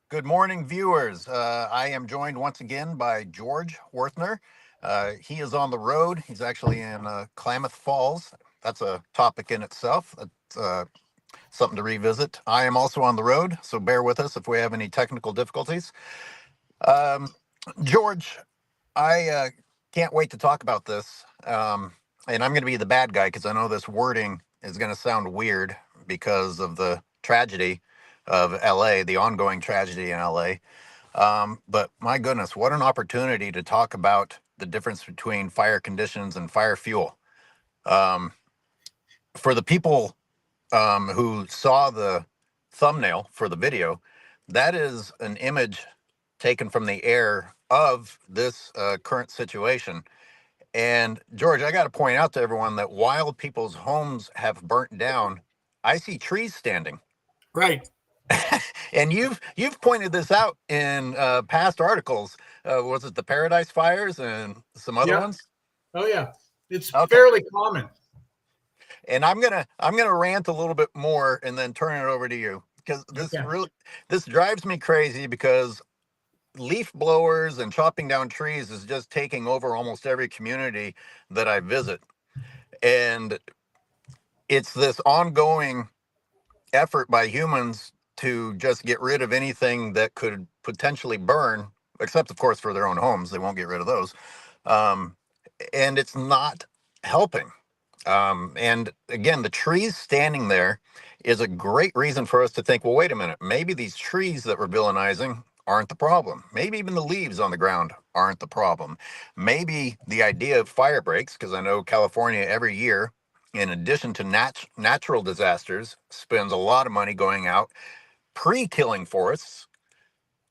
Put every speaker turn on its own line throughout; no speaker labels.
Good morning, viewers. I am joined once again by George Wuerthner. He is on the road. He's actually in Klamath Falls. That's a topic in itself. That's something to revisit. I am also on the road, so bear with us if we have any technical difficulties. Um, George, I can't wait to talk about this. And I'm going to be the bad guy because I know this wording is going to sound weird because of the tragedy of LA, the ongoing tragedy in LA. But my goodness, what an opportunity to talk about the difference between fire conditions and fire fuel. Um, for the people who saw the thumbnail for the video, that is an image taken from the air of this current situation. And George, I got to point out to everyone that while people's homes have burnt down, I see trees standing.
Right.
And you've pointed this out in past articles. Was it the Paradise Fires and some other
Yeah.
ones?
Oh, yeah. It's
Okay.
fairly common.
And I'm gonna rant a little bit more and then turn it over to you because
Okay.
this drives me crazy because leaf blowers and chopping down trees is just taking over almost every community that I visit. And it's this ongoing effort by humans to just get rid of anything that could potentially burn, except of course for their own homes. They won't get rid of those. Um, and it's not helping. And again, the trees standing there is a great reason for us to think, well, wait a minute, maybe these trees that we're villainizing aren't the problem. Maybe even the leaves on the ground aren't the problem. Maybe the idea of fire breaks, because I know California every year, in addition to natural disasters, spends a lot of money going out pre-killing forests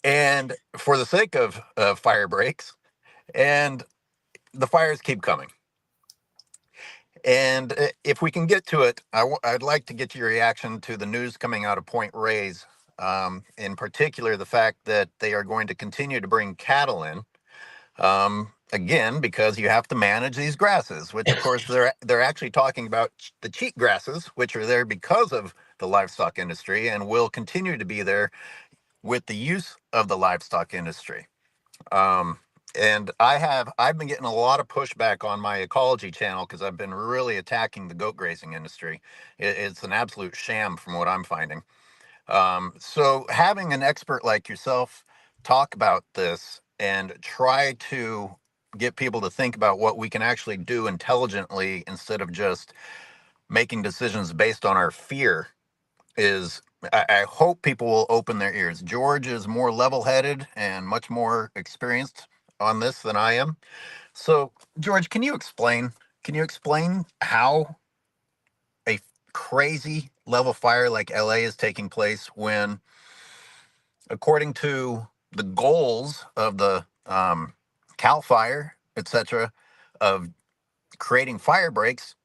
and for the sake of fire breaks, and the fires keep coming. And if we can get to it, I'd like to get your reaction to the news coming out of Point Reyes, in particular, the fact that they are going to continue to bring cattle in, again, because you have to manage these grasses, which of course they're actually talking about the cheat grasses, which are there because of the livestock industry and will continue to be there with the use of the livestock industry. Um, and I've been getting a lot of pushback on my ecology channel because I've been really attacking the goat grazing industry. It's an absolute sham from what I'm finding. So having an expert like yourself talk about this and try to get people to think about what we can actually do intelligently instead of just making decisions based on our fear is, I hope people will open their ears. George is more level-headed and much more experienced on this than I am. So, George, can you explain how a crazy level fire like LA is taking place when, according to the goals of the Cal Fire, etc., of creating fire breaks,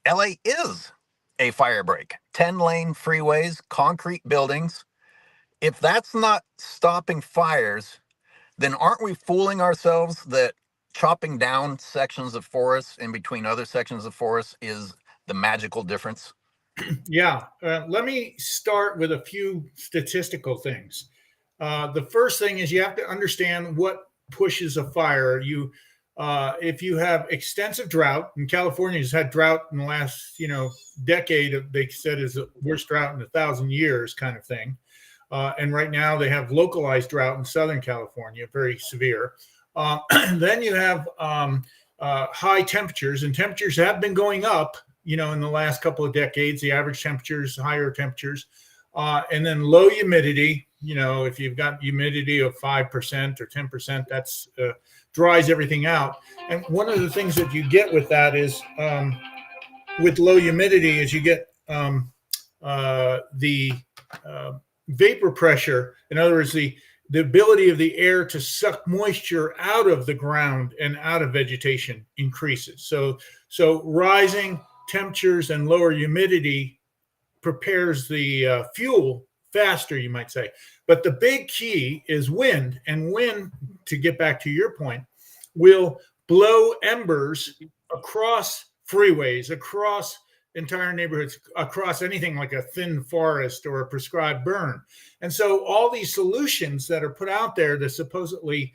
LA is a fire break. 10-lane freeways, concrete buildings. If that's not stopping fires, then aren't we fooling ourselves that chopping down sections of forests in between other sections of forests is the magical difference?
Yeah. Let me start with a few statistical things. The first thing is you have to understand what pushes a fire. If you have extensive drought, and California has had drought in the last, decade. They said is the worst drought in 1,000 years, kind of thing. And right now they have localized drought in Southern California, very severe. Then you have high temperatures, and temperatures have been going up. In the last couple of decades, the average temperatures, higher temperatures, and then low humidity. If you've got humidity of 5% or 10%, that's dries everything out. And one of the things that you get with that is with low humidity is you get the vapor pressure. In other words, the ability of the air to suck moisture out of the ground and out of vegetation increases. So rising temperatures and lower humidity prepares the fuel faster, you might say. But the big key is wind. And wind, to get back to your point, will blow embers across freeways, across entire neighborhoods across anything like a thin forest or a prescribed burn. And so all these solutions that are put out there to supposedly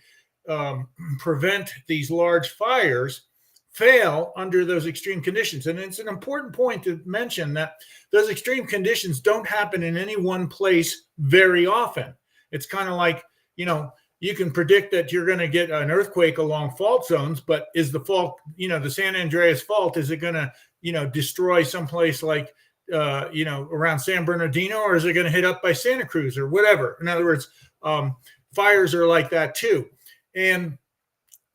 prevent these large fires fail under those extreme conditions. And it's an important point to mention that those extreme conditions don't happen in any one place very often. It's kind of like, you can predict that you're going to get an earthquake along fault zones, but is the fault, the San Andreas fault, is it going to, destroy someplace like, around San Bernardino, or is it going to hit up by Santa Cruz or whatever? In other words, fires are like that too. And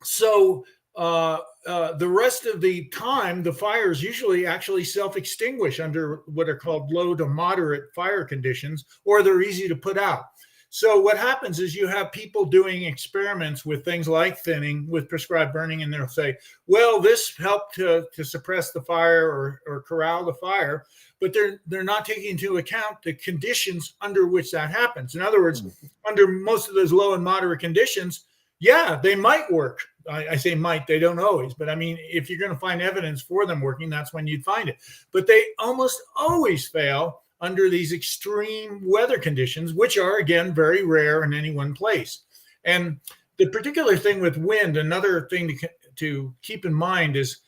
so the rest of the time, the fires usually actually self-extinguish under what are called low to moderate fire conditions, or they're easy to put out. So what happens is you have people doing experiments with things like thinning with prescribed burning, and they'll say, well, this helped to suppress the fire or corral the fire, but they're not taking into account the conditions under which that happens. In other words, under most of those low and moderate conditions, yeah, they might work. I say might, they don't always, but I mean, if you're going to find evidence for them working, that's when you'd find it. But they almost always fail under these extreme weather conditions, which are, again, very rare in any one place. And the particular thing with wind, another thing to keep in mind is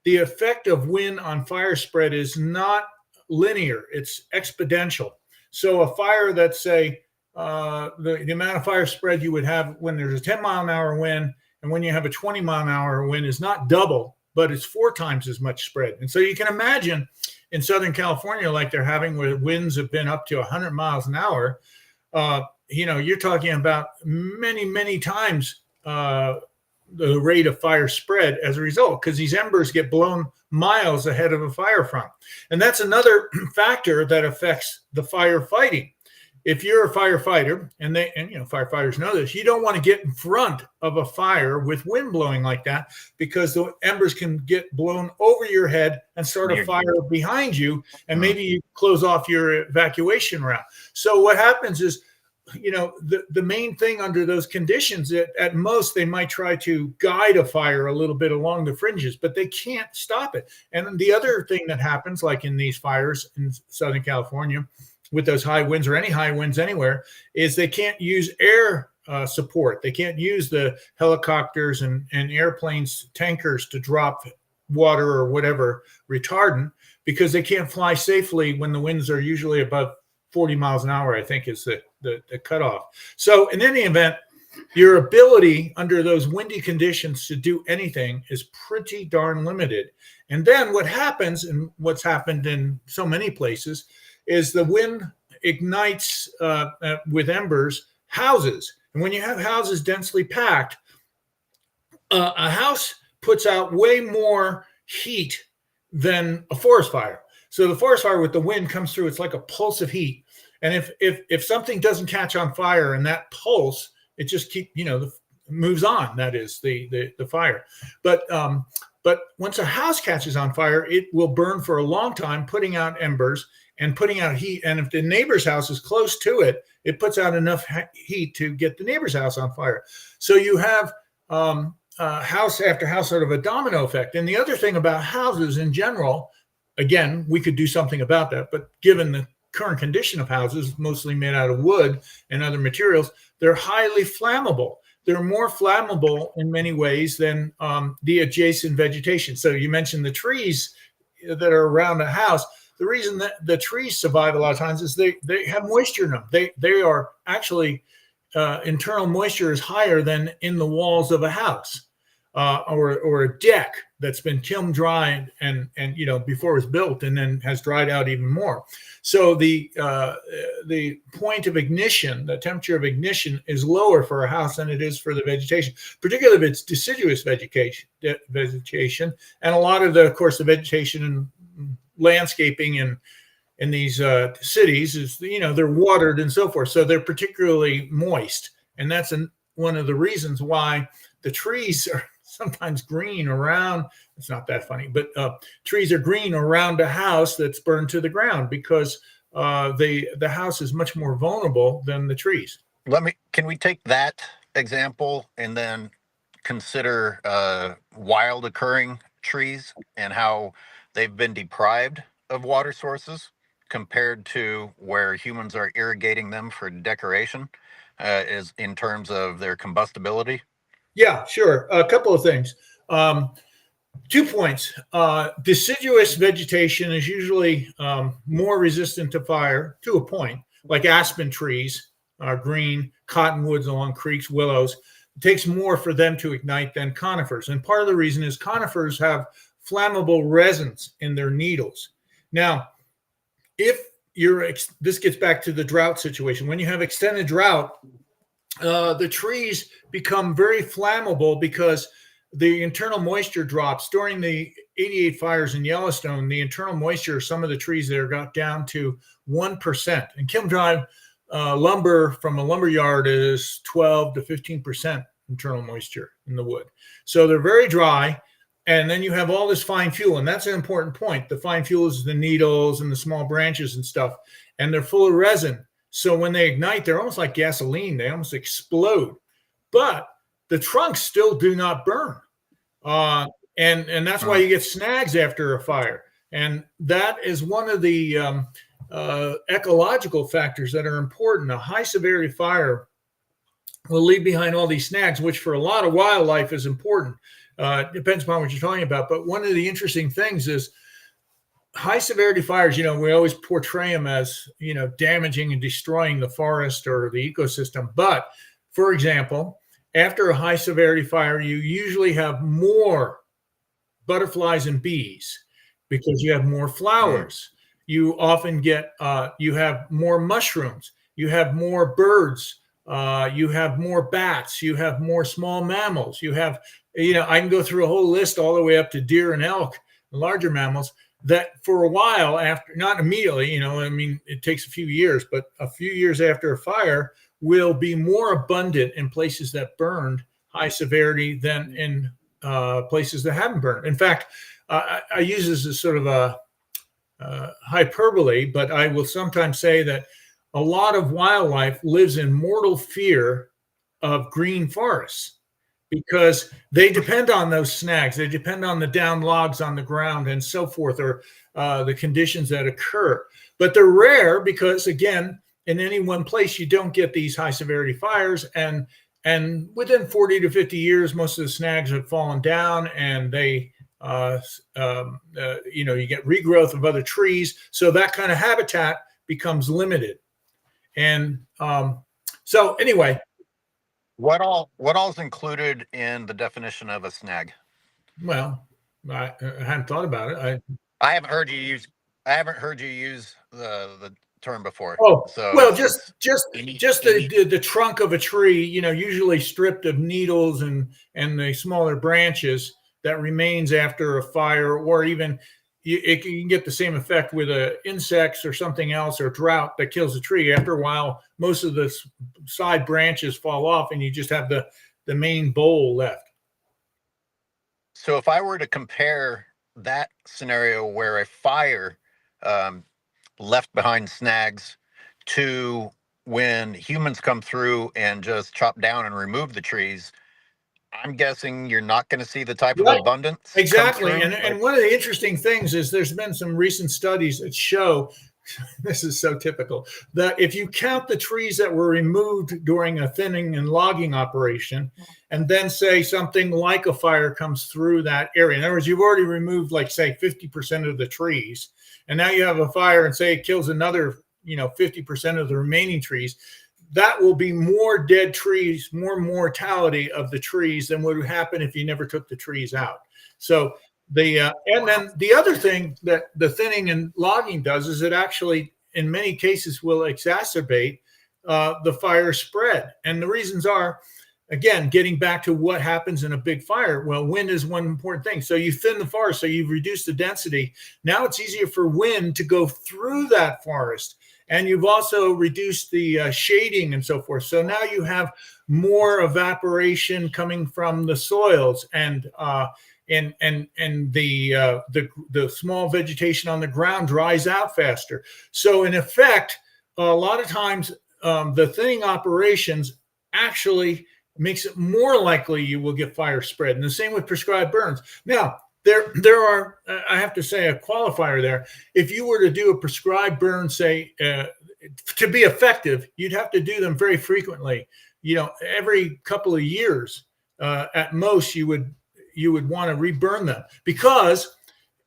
the effect of wind on fire spread is not linear, it's exponential. So a fire that's, say, the amount of fire spread you would have when there's a 10-mile-an-hour wind and when you have a 20-mile-an-hour wind is not double, but it's 4 times as much spread. And so you can imagine in Southern California, like they're having, where winds have been up to 100 miles an hour, you're talking about many, many times the rate of fire spread as a result, because these embers get blown miles ahead of a fire front. And that's another factor that affects the firefighting. If you're a firefighter, and firefighters know this, you don't want to get in front of a fire with wind blowing like that, because the embers can get blown over your head and start a fire behind you, and maybe you close off your evacuation route. So what happens is, the main thing under those conditions, at most they might try to guide a fire a little bit along the fringes, but they can't stop it. And the other thing that happens, like in these fires in Southern California, with those high winds, or any high winds anywhere, is they can't use air support. They can't use the helicopters and airplanes, tankers, to drop water or whatever retardant, because they can't fly safely when the winds are usually above 40 miles an hour, I think is the cutoff. So in any event, your ability under those windy conditions to do anything is pretty darn limited. And then what happens, and what's happened in so many places, is the wind ignites with embers houses. And when you have houses densely packed, a house puts out way more heat than a forest fire. So the forest fire with the wind comes through, it's like a pulse of heat. And if something doesn't catch on fire in that pulse, it just moves on. That is the fire. But once a house catches on fire, it will burn for a long time, putting out embers and putting out heat. And if the neighbor's house is close to it, it puts out enough heat to get the neighbor's house on fire. So you have house after house, sort of a domino effect. And the other thing about houses in general, again, we could do something about that, but given the current condition of houses, mostly made out of wood and other materials, they're highly flammable. They're more flammable in many ways than the adjacent vegetation. So you mentioned the trees that are around a house. The reason that the trees survive a lot of times is they have moisture in them. They are actually, internal moisture is higher than in the walls of a house or a deck that's been kiln dried and before it was built, and then has dried out even more. So the point of ignition, the temperature of ignition, is lower for a house than it is for the vegetation, particularly if it's deciduous vegetation. And a lot of of course, the vegetation and landscaping in these cities is, they're watered and so forth. So they're particularly moist. And that's one of the reasons why the trees are sometimes green around. It's not that funny, but trees are green around a house that's burned to the ground, because the house is much more vulnerable than the trees.
Can we take that example and then consider wild occurring trees and how they've been deprived of water sources compared to where humans are irrigating them for decoration, is in terms of their combustibility?
Yeah, sure. A couple of things. 2 points. Deciduous vegetation is usually more resistant to fire to a point, like aspen trees, green, cottonwoods along creeks, willows. It takes more for them to ignite than conifers. And part of the reason is conifers have flammable resins in their needles. Now, if this gets back to the drought situation. When you have extended drought, the trees become very flammable because the internal moisture drops. During the 88 fires in Yellowstone, the internal moisture, some of the trees there got down to 1%. And kiln dried lumber from a lumber yard is 12 to 15% internal moisture in the wood. So they're very dry. And then you have all this fine fuel. And that's an important point. The fine fuel is the needles and the small branches and stuff. And they're full of resin. So when they ignite, they're almost like gasoline. They almost explode. But the trunks still do not burn. And that's why you get snags after a fire. And that is one of the ecological factors that are important. A high severity fire will leave behind all these snags, which for a lot of wildlife is important. Depends upon what you're talking about. But one of the interesting things is high severity fires, we always portray them as, damaging and destroying the forest or the ecosystem. But for example, after a high severity fire, you usually have more butterflies and bees because you have more flowers. You often get, you have more mushrooms, you have more birds, you have more bats, you have more small mammals, you have, I can go through a whole list all the way up to deer and elk, and larger mammals that for a while after, not immediately, it takes a few years, but a few years after a fire will be more abundant in places that burned high severity than in places that haven't burned. In fact, I use this as sort of a hyperbole, but I will sometimes say that a lot of wildlife lives in mortal fear of green forests because they depend on those snags. They depend on the downed logs on the ground and so forth, or the conditions that occur. But they're rare because, again, in any one place, you don't get these high severity fires. And within 40 to 50 years, most of the snags have fallen down and they, you get regrowth of other trees. So that kind of habitat becomes limited. And so anyway.
What all is included in the definition of a snag?
Well, I hadn't thought about it.
I haven't heard you use the term before.
Oh,
so
well, just the trunk of a tree, usually stripped of needles and the smaller branches that remains after a fire, or even you can get the same effect with insects or something else, or drought that kills a tree. After a while, most of the side branches fall off and you just have the main bole left.
So if I were to compare that scenario where a fire left behind snags to when humans come through and just chop down and remove the trees, I'm guessing you're not going to see the type of abundance.
Exactly. And one of the interesting things is there's been some recent studies that show, this is so typical, that if you count the trees that were removed during a thinning and logging operation, and then say something like a fire comes through that area. In other words, you've already removed, like, say, 50% of the trees, and now you have a fire and say it kills another, 50% of the remaining trees. That will be more dead trees, more mortality of the trees than would happen if you never took the trees out. So and then the other thing that the thinning and logging does is it actually, in many cases, will exacerbate the fire spread. And the reasons are, again, getting back to what happens in a big fire. Well, wind is one important thing. So you thin the forest, so you've reduced the density. Now it's easier for wind to go through that forest. And you've also reduced the shading and so forth. So now you have more evaporation coming from the soils, and the small vegetation on the ground dries out faster. So in effect, a lot of times the thinning operations actually makes it more likely you will get fire spread. And the same with prescribed burns. Now, there are, I have to say, a qualifier there. If you were to do a prescribed burn, say, to be effective, you'd have to do them very frequently. Every couple of years, at most, you would want to reburn them, because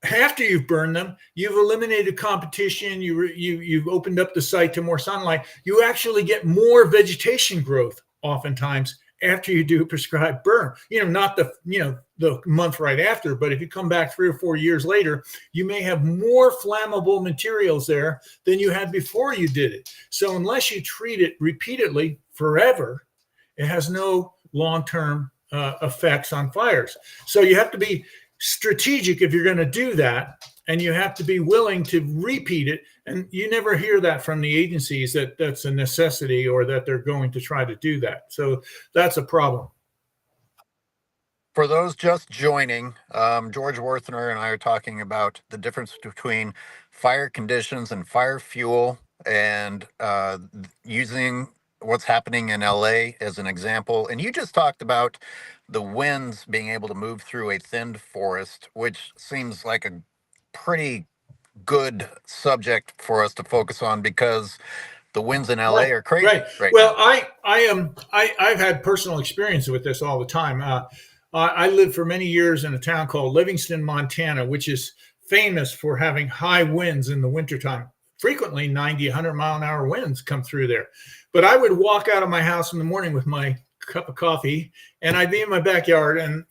after you've burned them, you've eliminated competition. You've opened up the site to more sunlight. You actually get more vegetation growth oftentimes after you do a prescribed burn. Not the month right after, but if you come back 3 or 4 years later, you may have more flammable materials there than you had before you did it. So unless you treat it repeatedly forever, it has no long-term effects on fires. So you have to be strategic if you're going to do that, and you have to be willing to repeat it. And you never hear that from the agencies, that that's a necessity or that they're going to try to do that. So that's a problem.
For those just joining, George Wuerthner and I are talking about the difference between fire conditions and fire fuel, and using what's happening in LA as an example. And you just talked about the winds being able to move through a thinned forest, which seems like a pretty good subject for us to focus on, because the winds in LA are crazy right
well
now.
I've had personal experience with this all the time. I lived for many years in a town called Livingston, Montana, which is famous for having high winds in the wintertime. Frequently 90, 100-mile-an-hour winds come through there. But I would walk out of my house in the morning with my cup of coffee, and I'd be in my backyard, and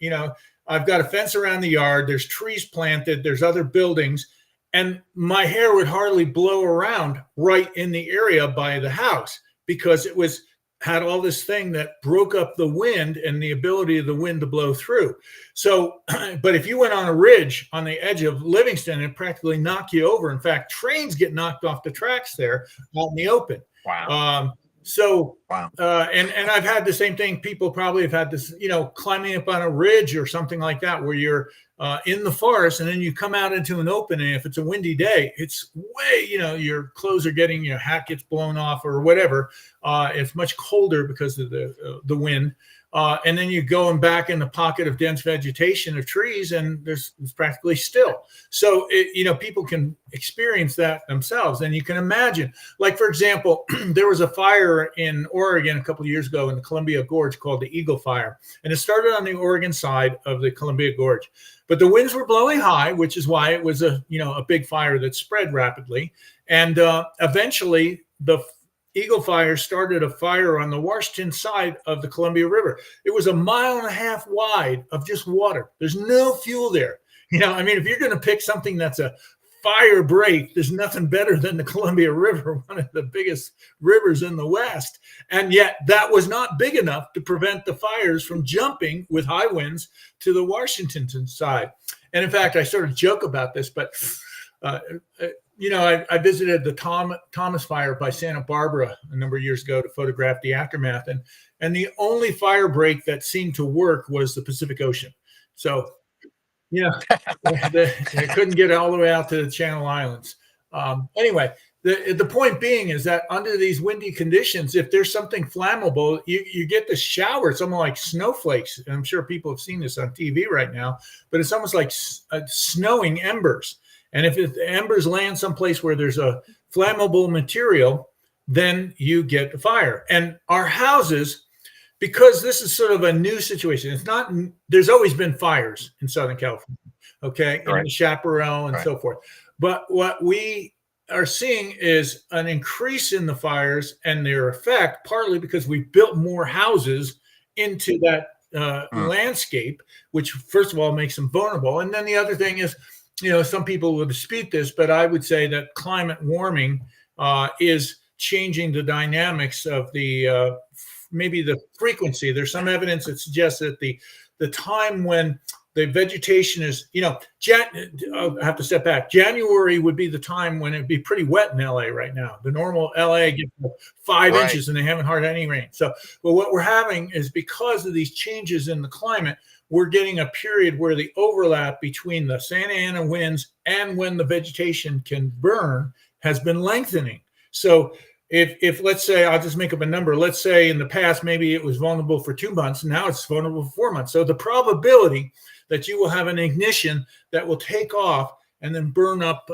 I've got a fence around the yard. There's trees planted. There's other buildings, and my hair would hardly blow around right in the area by the house, because it had all this thing that broke up the wind and the ability of the wind to blow through. So, but if you went on a ridge on the edge of Livingston, it practically knock you over. In fact, trains get knocked off the tracks there out in the open.
Wow.
Wow. And I've had the same thing. People probably have had this, climbing up on a ridge or something like that, where you're in the forest, and then you come out into an open, and if it's a windy day, it's way, your clothes are getting, your hat gets blown off or whatever. It's much colder because of the wind. And then you go back in the pocket of dense vegetation of trees, and it's practically still. So, people can experience that themselves. And you can imagine, like, for example, there was a fire in Oregon a couple of years ago in the Columbia Gorge called the Eagle Fire. And it started on the Oregon side of the Columbia Gorge. But the winds were blowing high, which is why it was a big fire that spread rapidly. And eventually the Eagle Fire started a fire on the Washington side of the Columbia River. It was 1.5 miles wide of just water. There's no fuel there. If you're going to pick something that's a fire break, there's nothing better than the Columbia River, one of the biggest rivers in the West. And yet that was not big enough to prevent the fires from jumping with high winds to the Washington side. And in fact, I sort of joke about this, but I visited the Thomas Fire by Santa Barbara a number of years ago to photograph the aftermath. And the only fire break that seemed to work was the Pacific Ocean. So, they couldn't get all the way out to the Channel Islands. Anyway, the point being is that under these windy conditions, if there's something flammable, you get the shower. It's almost like snowflakes. And I'm sure people have seen this on TV right now, but it's almost like snowing embers. And if the embers land someplace where there's a flammable material, then you get the fire. And our houses, because this is sort of a new situation, there's always been fires in Southern California, okay, in the chaparral and so forth. But what we are seeing is an increase in the fires and their effect, partly because we built more houses into that landscape, which first of all makes them vulnerable. And then the other thing is, some people will dispute this, but I would say that climate warming is changing the dynamics of maybe the frequency. There's some evidence that suggests that the time when the vegetation is, I have to step back. January would be the time when it'd be pretty wet in LA right now. The normal LA gets 5 inches and they haven't had any rain. So, but what we're having is, because of these changes in the climate, we're getting a period where the overlap between the Santa Ana winds and when the vegetation can burn has been lengthening. So if let's say, I'll just make up a number, let's say in the past, maybe it was vulnerable for 2 months, and now it's vulnerable for 4 months. So the probability that you will have an ignition that will take off and then burn up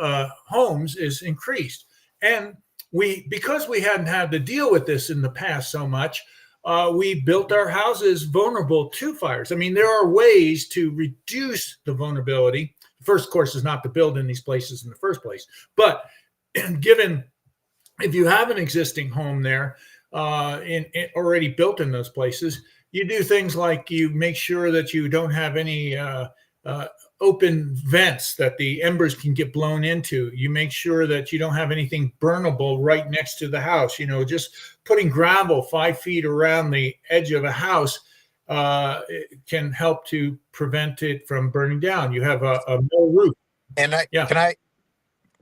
homes is increased. And because we hadn't had to deal with this in the past so much, we built our houses vulnerable to fires. I mean, there are ways to reduce the vulnerability. The first course is not to build in these places in the first place, but given if you have an existing home there already built in those places, you do things like you make sure that you don't have any open vents that the embers can get blown into. You make sure that you don't have anything burnable right next to the house. Just putting gravel 5 feet around the edge of a house can help to prevent it from burning down. You have a metal roof.
And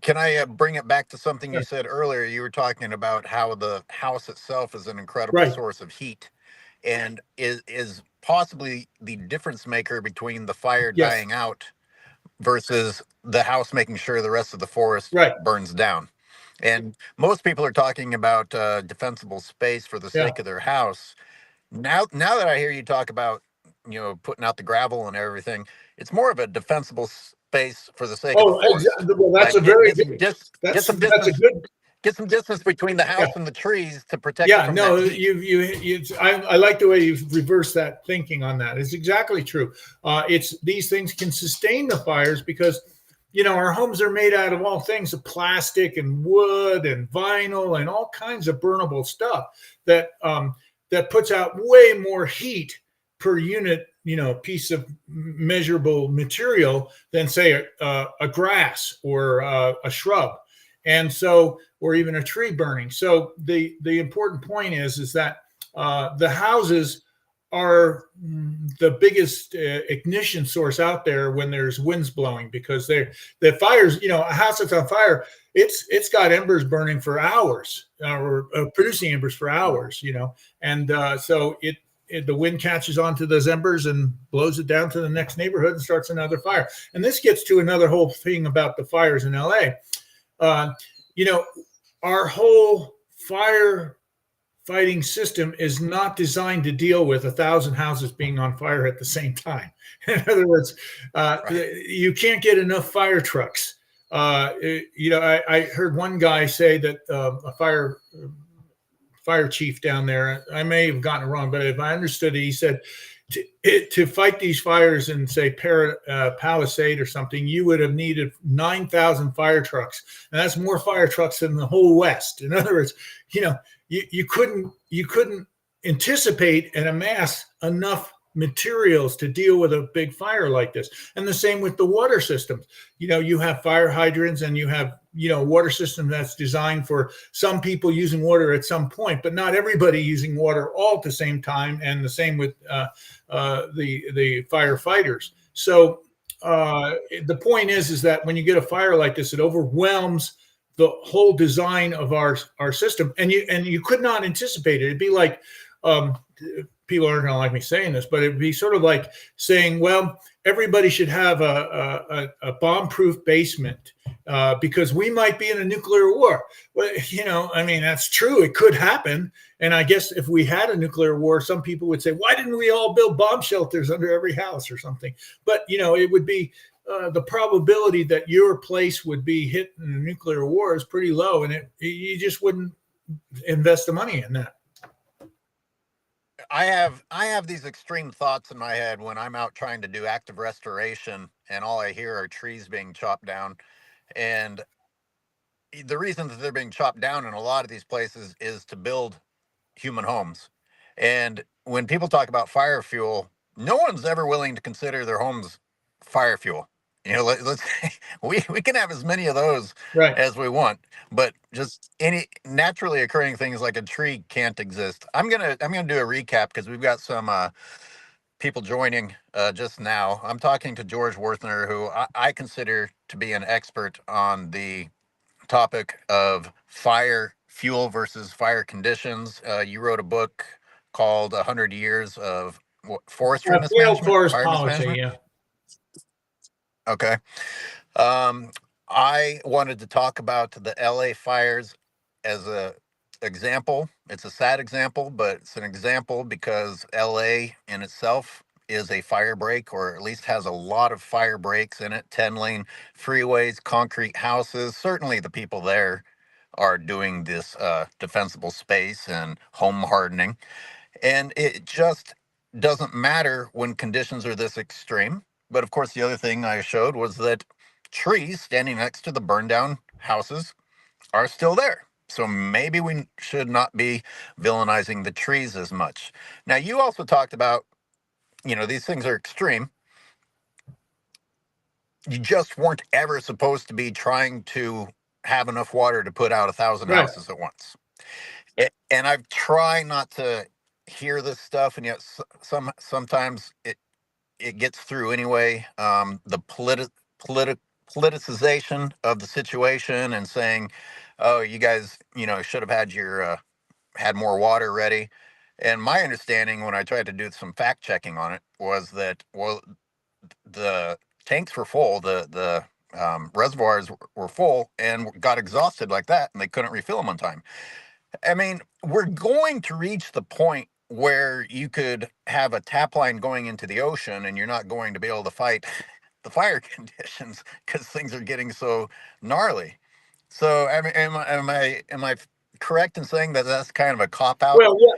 can I bring it back to something you said earlier? You were talking about how the house itself is an incredible source of heat, and is possibly the difference maker between the fire dying out versus the house making sure the rest of the forest burns down. And most people are talking about defensible space for the sake of their house. Now that I hear you talk about, putting out the gravel and everything, it's more of a defensible space for the sake of the forest.
Exactly. Well, that's like, a very good. Get some
distance between the house and the trees to protect.
Yeah, no, I like the way you've reversed that thinking on that. It's exactly true. It's these things can sustain the fires because our homes are made out of all things of plastic and wood and vinyl and all kinds of burnable stuff that puts out way more heat per unit, piece of measurable material than say a grass or a shrub. And so, or even a tree burning. So the important point is that the houses are the biggest ignition source out there when there's winds blowing, because the fires, a house that's on fire, it's got embers burning for hours or producing embers for hours, and so the wind catches onto those embers and blows it down to the next neighborhood and starts another fire. And this gets to another whole thing about the fires in LA. Our whole fire fighting system is not designed to deal with 1,000 houses being on fire at the same time. In other words, you can't get enough fire trucks. I heard one guy say that a fire chief down there, I may have gotten it wrong, but if I understood it, he said to fight these fires in, say, Palisade or something, you would have needed 9,000 fire trucks, and that's more fire trucks than the whole West. In other words, you couldn't anticipate and amass enough materials to deal with a big fire like this. And the same with the water systems. You have fire hydrants and you have water system that's designed for some people using water at some point, but not everybody using water all at the same time. And the same with the firefighters. So the point is that when you get a fire like this, it overwhelms the whole design of our system, and you could not anticipate it. It'd be like people aren't going to like me saying this, but it'd be sort of like saying, well, everybody should have a bomb-proof basement because we might be in a nuclear war. Well, that's true. It could happen. And I guess if we had a nuclear war, some people would say, why didn't we all build bomb shelters under every house or something? But, it would be the probability that your place would be hit in a nuclear war is pretty low, and you just wouldn't invest the money in that.
I have these extreme thoughts in my head when I'm out trying to do active restoration and all I hear are trees being chopped down. And the reason that they're being chopped down in a lot of these places is to build human homes. And when people talk about fire fuel, no one's ever willing to consider their homes fire fuel. Let's we can have as many of those as we want, but just any naturally occurring things like a tree can't exist. I'm gonna do a recap because we've got some people joining just now. I'm talking to George Wuerthner, who I consider to be an expert on the topic of fire fuel versus fire conditions. You wrote a book called 100 Years of Forest Management.
Forest Policy, yeah.
Okay. I wanted to talk about the LA fires as a example. It's a sad example, but it's an example because LA in itself is a fire break, or at least has a lot of fire breaks in it. 10-lane freeways, concrete houses. Certainly, the people there are doing this defensible space and home hardening, and it just doesn't matter when conditions are this extreme. But of course, the other thing I showed was that trees standing next to the burned down houses are still there. So maybe we should not be villainizing the trees as much. Now, you also talked about, these things are extreme. You just weren't ever supposed to be trying to have enough water to put out 1,000
Right.
houses at once. And I've tried not to hear this stuff, and yet sometimes it gets through anyway. The politicization of the situation, and saying, "Oh, you guys, should have had your had more water ready." And my understanding, when I tried to do some fact checking on it, was that, well, the tanks were full, the reservoirs were full, and got exhausted like that, and they couldn't refill them on time. I mean, we're going to reach the point where you could have a tap line going into the ocean, and you're not going to be able to fight the fire conditions because things are getting so gnarly. So, I mean, am I correct in saying that that's kind of a cop out?
Well, yeah,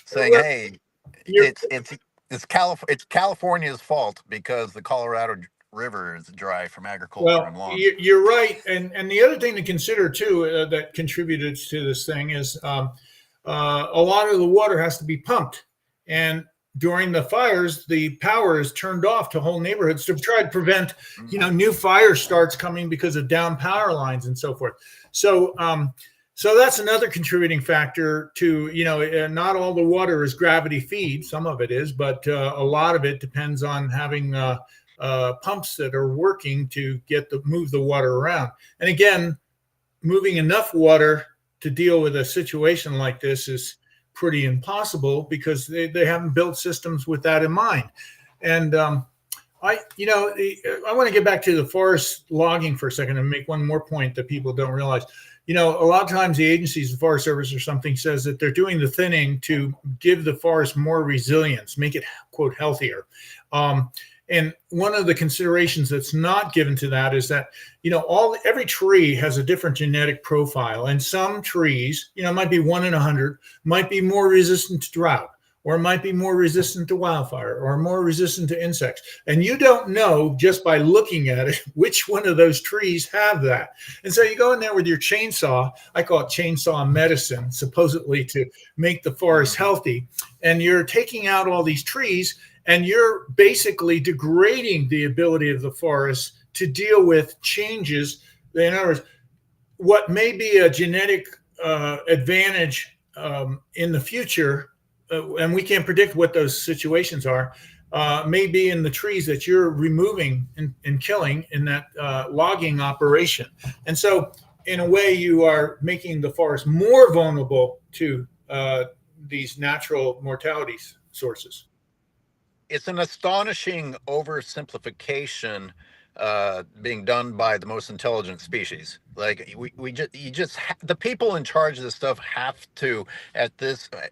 Saying,
well,
hey,
you're
it's California's fault because the Colorado River is dry from agriculture and
well,
lawns.
you're right, and the other thing to consider too that contributed to this thing is a lot of the water has to be pumped, and during the fires, the power is turned off to whole neighborhoods to try to prevent, new fire starts coming because of down power lines and so forth. So, so that's another contributing factor to, not all the water is gravity feed. Some of it is, but a lot of it depends on having pumps that are working to move the water around. And again, moving enough water to deal with a situation like this is pretty impossible because they haven't built systems with that in mind. And I want to get back to the forest logging for a second and make one more point that people don't realize. A lot of times the agencies, the Forest Service or something, says that they're doing the thinning to give the forest more resilience, make it, quote, healthier. And one of the considerations that's not given to that is that, every tree has a different genetic profile. And some trees, might be 1 in 100, might be more resistant to drought, or might be more resistant to wildfire, or more resistant to insects. And you don't know just by looking at it which one of those trees have that. And so you go in there with your chainsaw, I call it chainsaw medicine, supposedly to make the forest healthy. And you're taking out all these trees, and you're basically degrading the ability of the forest to deal with changes. In other words, what may be a genetic advantage in the future, and we can't predict what those situations are, may be in the trees that you're removing and killing in that logging operation. And so, in a way, you are making the forest more vulnerable to these natural mortality sources.
It's an astonishing oversimplification being done by the most intelligent species. Like, the people in charge of this stuff have to,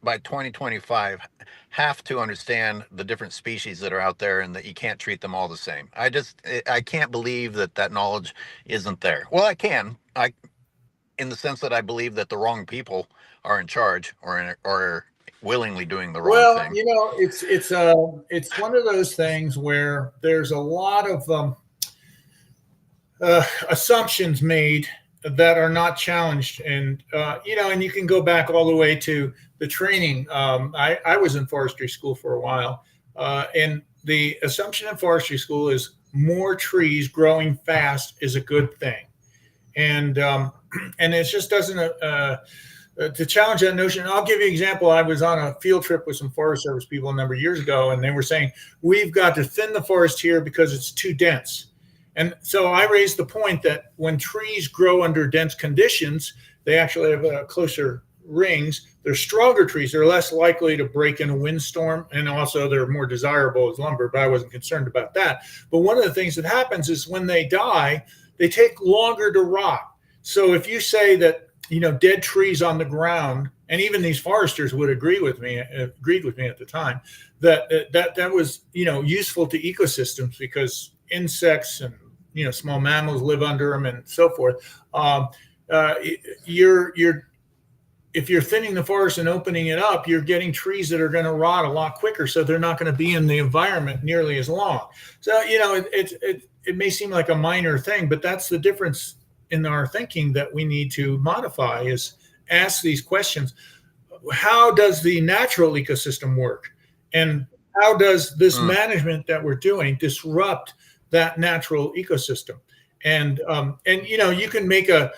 by 2025, have to understand the different species that are out there, and that you can't treat them all the same. I can't believe that knowledge isn't there. Well, in the sense that I believe that the wrong people are in charge, or willingly doing the wrong
Well,
thing.
it's one of those things where there's a lot of assumptions made that are not challenged, and and you can go back all the way to the training. I was in forestry school for a while, and the assumption in forestry school is more trees growing fast is a good thing, and it just doesn't. To challenge that notion, I'll give you an example. I was on a field trip with some Forest Service people a number of years ago, and they were saying, we've got to thin the forest here because it's too dense. And so I raised the point that when trees grow under dense conditions, they actually have closer rings. They're stronger trees. They're less likely to break in a windstorm, and also they're more desirable as lumber, but I wasn't concerned about that. But one of the things that happens is when they die, they take longer to rot. So if you say that dead trees on the ground, and even these foresters would agreed with me at the time that was useful to ecosystems because insects and small mammals live under them and so forth. Uh, you're if you're thinning the forest and opening it up, you're getting trees that are going to rot a lot quicker, so they're not going to be in the environment nearly as long. So it may seem like a minor thing, but that's the difference in our thinking that we need to modify, is ask these questions. How does the natural ecosystem work? And how does this management that we're doing disrupt that natural ecosystem? And you can make a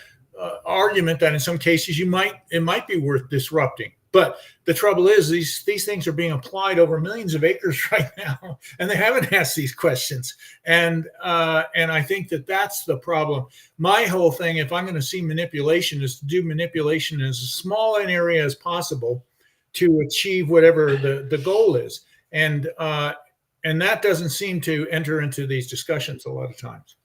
argument that in some cases it might be worth disrupting. But the trouble is these things are being applied over millions of acres right now, and they haven't asked these questions. And I think that's the problem. My whole thing, if I'm going to see manipulation, is to do manipulation in as small an area as possible to achieve whatever the goal is. And that doesn't seem to enter into these discussions a lot of times.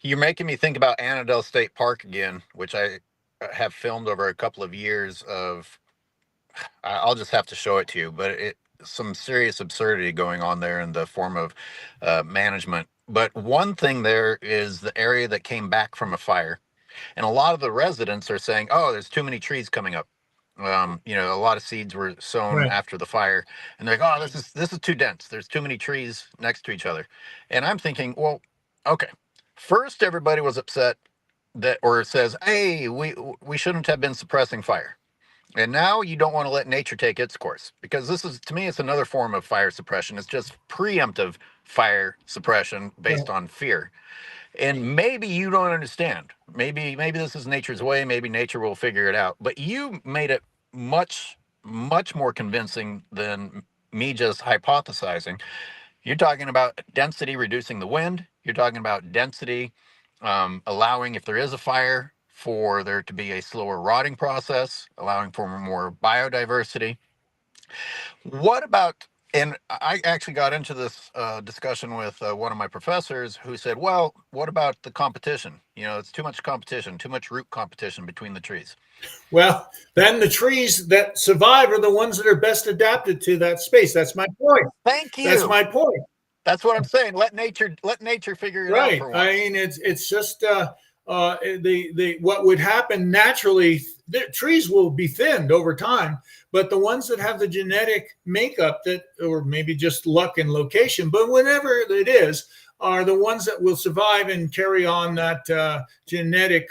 You're making me think about Annandale State Park again, which I have filmed over a couple of years of. I'll just have to show it to you, but some serious absurdity going on there in the form of management. But one thing there is the area that came back from a fire, and a lot of the residents are saying, "Oh, there's too many trees coming up." A lot of seeds were sown after the fire, and they're like, "Oh, this is too dense. There's too many trees next to each other." And I'm thinking, well, okay. First, everybody was upset or says, "Hey, we shouldn't have been suppressing fire." And now you don't want to let nature take its course, because this is, to me, it's another form of fire suppression. It's just preemptive fire suppression based on fear. And maybe you don't understand. Maybe this is nature's way. Maybe nature will figure it out. But you made it much, much more convincing than me just hypothesizing. You're talking about density reducing the wind. You're talking about density allowing, if there is a fire, for there to be a slower rotting process, allowing for more biodiversity. What about, and I actually got into this discussion with one of my professors who said, well, what about the competition? It's too much competition, too much root competition between the trees.
Well, then the trees that survive are the ones that are best adapted to that space. That's my point.
Thank you.
That's my point.
That's what I'm saying. Let nature figure it out for once.
I mean, it's just what would happen naturally. The trees will be thinned over time, but the ones that have the genetic makeup or maybe just luck and location, but whatever it is, are the ones that will survive and carry on that genetic,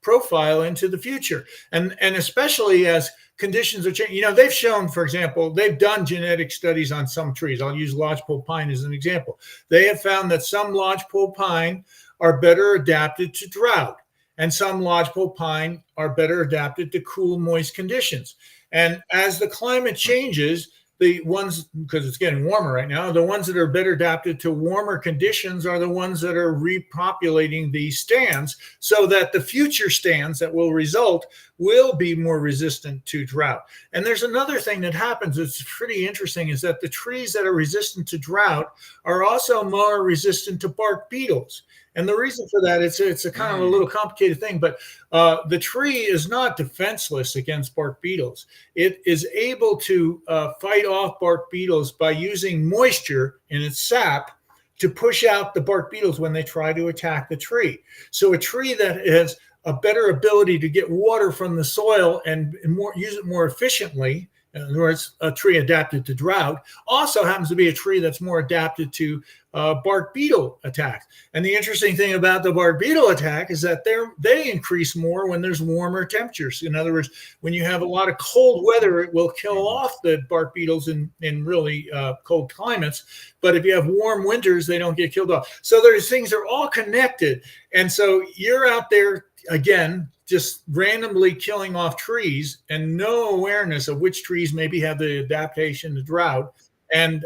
profile into the future. And especially as conditions are changing. They've shown, for example, they've done genetic studies on some trees. I'll use lodgepole pine as an example. They have found that some lodgepole pine are better adapted to drought, and some lodgepole pine are better adapted to cool, moist conditions. And as the climate changes, the ones, because it's getting warmer right now, the ones that are better adapted to warmer conditions are the ones that are repopulating these stands, so that the future stands that will result will be more resistant to drought. And there's another thing that happens that's pretty interesting, is that the trees that are resistant to drought are also more resistant to bark beetles. And the reason for that, it's a kind of a little complicated thing, but the tree is not defenseless against bark beetles. It is able to fight off bark beetles by using moisture in its sap to push out the bark beetles when they try to attack the tree. So a tree that has a better ability to get water from the soil and use it more efficiently, in other words, a tree adapted to drought, also happens to be a tree that's more adapted to bark beetle attacks. And the interesting thing about the bark beetle attack is that they increase more when there's warmer temperatures. In other words, when you have a lot of cold weather, it will kill off the bark beetles in really cold climates. But if you have warm winters, they don't get killed off. So those things are all connected. And so you're out there, again, just randomly killing off trees and no awareness of which trees maybe have the adaptation to drought. And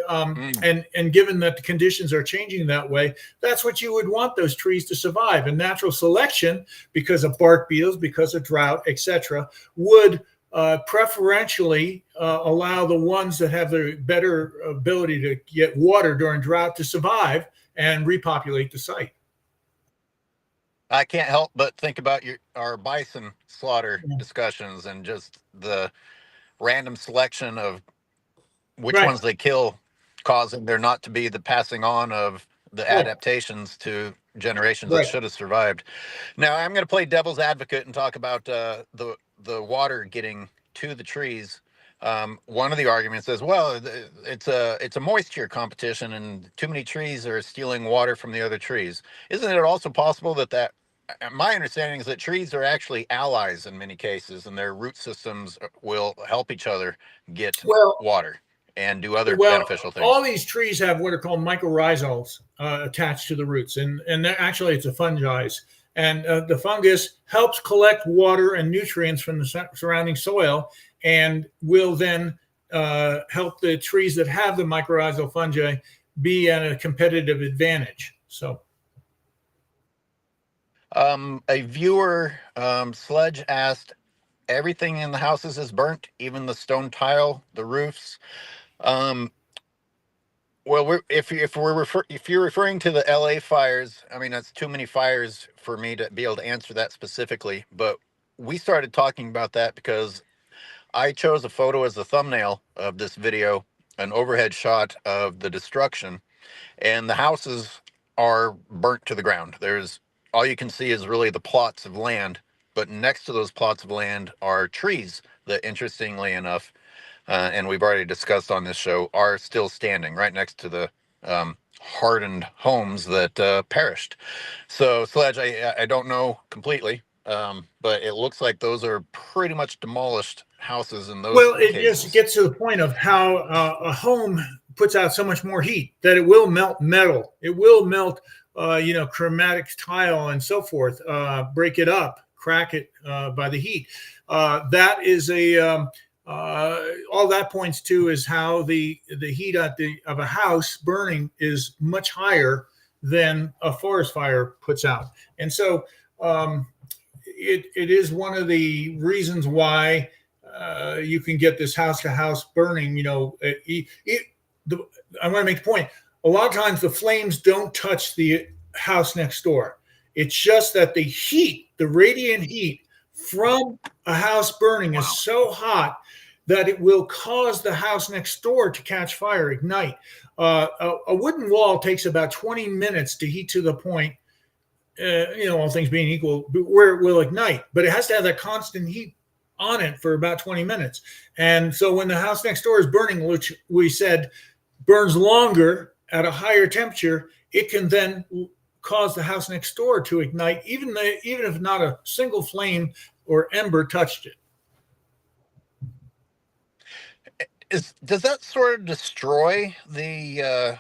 given that the conditions are changing that way, that's what you would want those trees to survive. And natural selection, because of bark beetles, because of drought, etc., would preferentially allow the ones that have the better ability to get water during drought to survive and repopulate the site.
I can't help but think about our bison slaughter
Yeah.
discussions and just the random selection of which
Right.
ones they kill, causing there not to be the passing on of the
Right.
adaptations to generations that
Right.
should have survived. Now I'm going to play devil's advocate and talk about the water getting to the trees. One of the arguments is, well, it's a moisture competition, and too many trees are stealing water from the other trees. Isn't it also possible that my understanding is that trees are actually allies in many cases, and their root systems will help each other get
Well,
water and do other
Well,
beneficial
all
things.
these trees have what are called mycorrhizals attached to the roots, and actually it's a fungi, and the fungus helps collect water and nutrients from the surrounding soil, and will then help the trees that have the mycorrhizal fungi be at a competitive advantage. So,
A viewer, Sledge asked, everything in the houses is burnt, even the stone tile, the roofs. Um, well, if you're referring to the L.A. fires, I mean that's too many fires for me to be able to answer that specifically. But we started talking about that because I chose a photo as the thumbnail of this video, an overhead shot of the destruction, and the houses are burnt to the ground. There's all you can see is really the plots of land, but next to those plots of land are trees that, interestingly enough, and we've already discussed on this show, are still standing right next to the hardened homes that perished. So, Sledge, I don't know completely, but it looks like those are pretty much demolished houses in those
well, it just
cases.
gets to the point of how a home puts out so much more heat that it will melt metal. It will melt, chromatic tile and so forth. Break it up, crack it by the heat. That is all that points to is how the heat of a house burning is much higher than a forest fire puts out, and so it is one of the reasons why you can get this house to house burning. I want to make the point. A lot of times the flames don't touch the house next door. It's just that the heat, the radiant heat from a house burning is
Wow.
so hot that it will cause the house next door to catch fire, ignite. A wooden wall takes about 20 minutes to heat to the point, all things being equal, where it will ignite. But it has to have that constant heat on it for about 20 minutes. And so when the house next door is burning, which we said burns longer at a higher temperature, it can then cause the house next door to ignite, even if not a single flame or ember touched it.
Does that sort of destroy the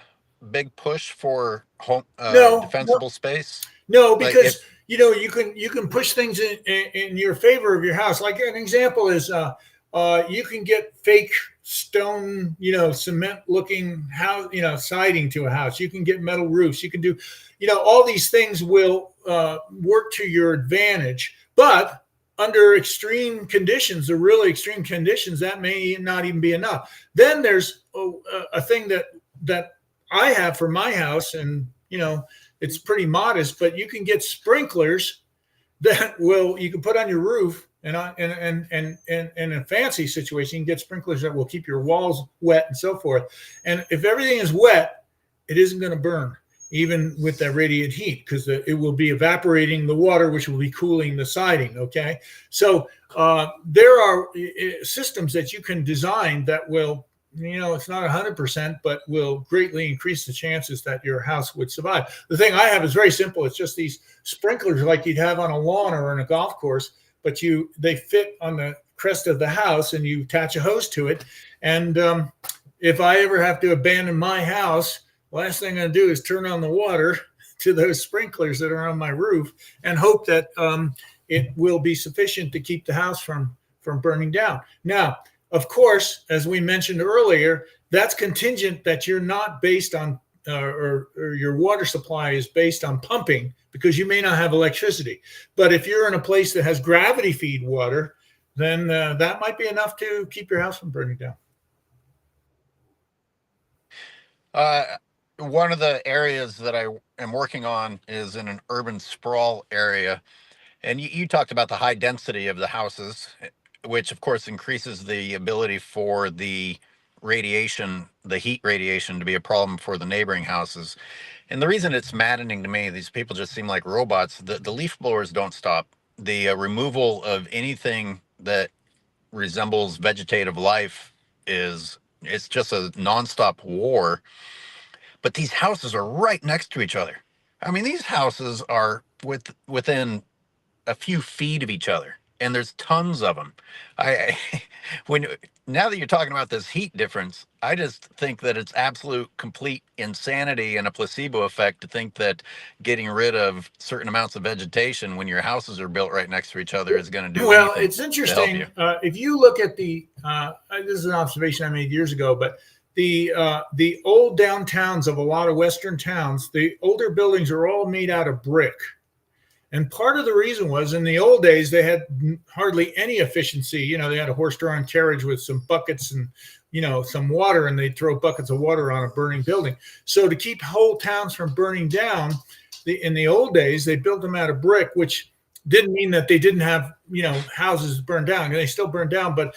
big push for home
No, no,
defensible space?
no,
Like
because
if
you can push things in your favor of your house. Like an example is you can get fake stone, cement looking house, siding to a house. You can get metal roofs. You can do, all these things will work to your advantage. But under extreme conditions, the really extreme conditions, that may not even be enough. Then there's a thing that I have for my house, and it's pretty modest, but you can get sprinklers that you can put on your roof, and in a fancy situation, you can get sprinklers that will keep your walls wet and so forth. And if everything is wet, it isn't going to burn, even with that radiant heat, because it will be evaporating the water, which will be cooling the siding. Okay, so there are systems that you can design that will, it's not 100%, but will greatly increase the chances that your house would survive. The thing I have is very simple. It's just these sprinklers like you'd have on a lawn or in a golf course, but they fit on the crest of the house, and you attach a hose to it. And if I ever have to abandon my house, last thing I do is turn on the water to those sprinklers that are on my roof and hope that it will be sufficient to keep the house from burning down. Now, of course, as we mentioned earlier, that's contingent that you're not based on or your water supply is based on pumping, because you may not have electricity. But if you're in a place that has gravity feed water, then that might be enough to keep your house from burning down.
uh, one of the areas that I am working on is in an urban sprawl area. And you talked about the high density of the houses, which of course increases the ability for the heat radiation to be a problem for the neighboring houses. And the reason it's maddening to me, these people just seem like robots. The leaf blowers don't stop. The removal of anything that resembles vegetative life it's just a nonstop war. But these houses are right next to each other. I mean, these houses are within a few feet of each other, and there's tons of them. I when Now that you're talking about this heat difference, I just think that it's absolute complete insanity and a placebo effect to think that getting rid of certain amounts of vegetation when your houses are built right next to each other is going to do
Well,
anything
it's
to help you.
interesting. If you look at this is an observation I made years ago, but the old downtowns of a lot of Western towns, the older buildings are all made out of brick. And part of the reason was in the old days, they had hardly any efficiency. They had a horse-drawn carriage with some buckets and, some water, and they'd throw buckets of water on a burning building. So to keep whole towns from burning down, in the old days, they built them out of brick, which didn't mean that they didn't have, houses burned down. They still burned down, but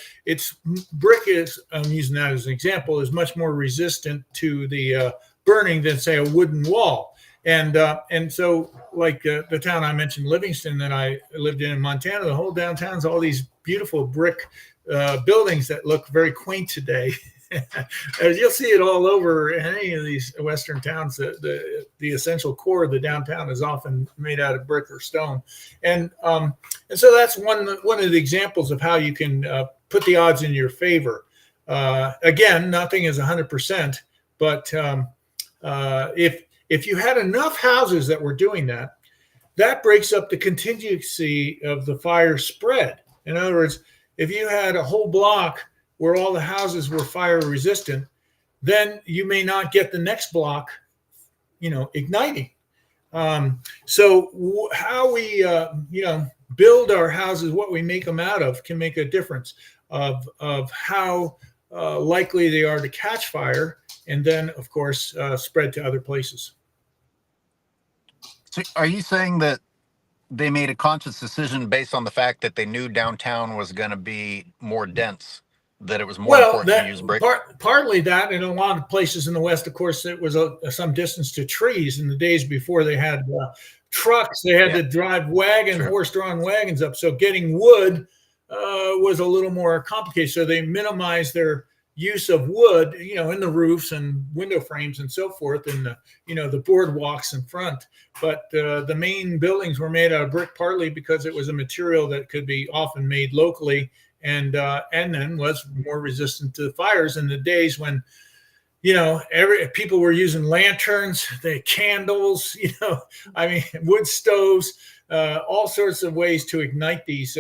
brick is, I'm using that as an example, is much more resistant to the burning than, say, a wooden wall. And so, like the town I mentioned, Livingston, that I lived in Montana, the whole downtown's all these beautiful brick buildings that look very quaint today. As you'll see it all over any of these Western towns, the essential core of the downtown is often made out of brick or stone, and so that's one of the examples of how you can put the odds in your favor. Again, nothing is 100%, but if you had enough houses that were doing that, that breaks up the contingency of the fire spread. In other words, if you had a whole block where all the houses were fire resistant, then you may not get the next block, igniting. So how we, build our houses, what we make them out of, can make a difference of how likely they are to catch fire, and then, of course, spread to other places.
So are you saying that they made a conscious decision based on the fact that they knew downtown was going to be more dense, that it was more important to use brick?
Partly that, in a lot of places in the West, of course, it was some distance to trees. In the days before they had trucks, they had to drive horse-drawn wagons up. So getting wood was a little more complicated. So they minimized their use of wood, in the roofs and window frames and so forth, and the boardwalks in front. But the main buildings were made out of brick, partly because it was a material that could be often made locally, and then was more resistant to the fires in the days when people were using lanterns, the candles, wood stoves, all sorts of ways to ignite these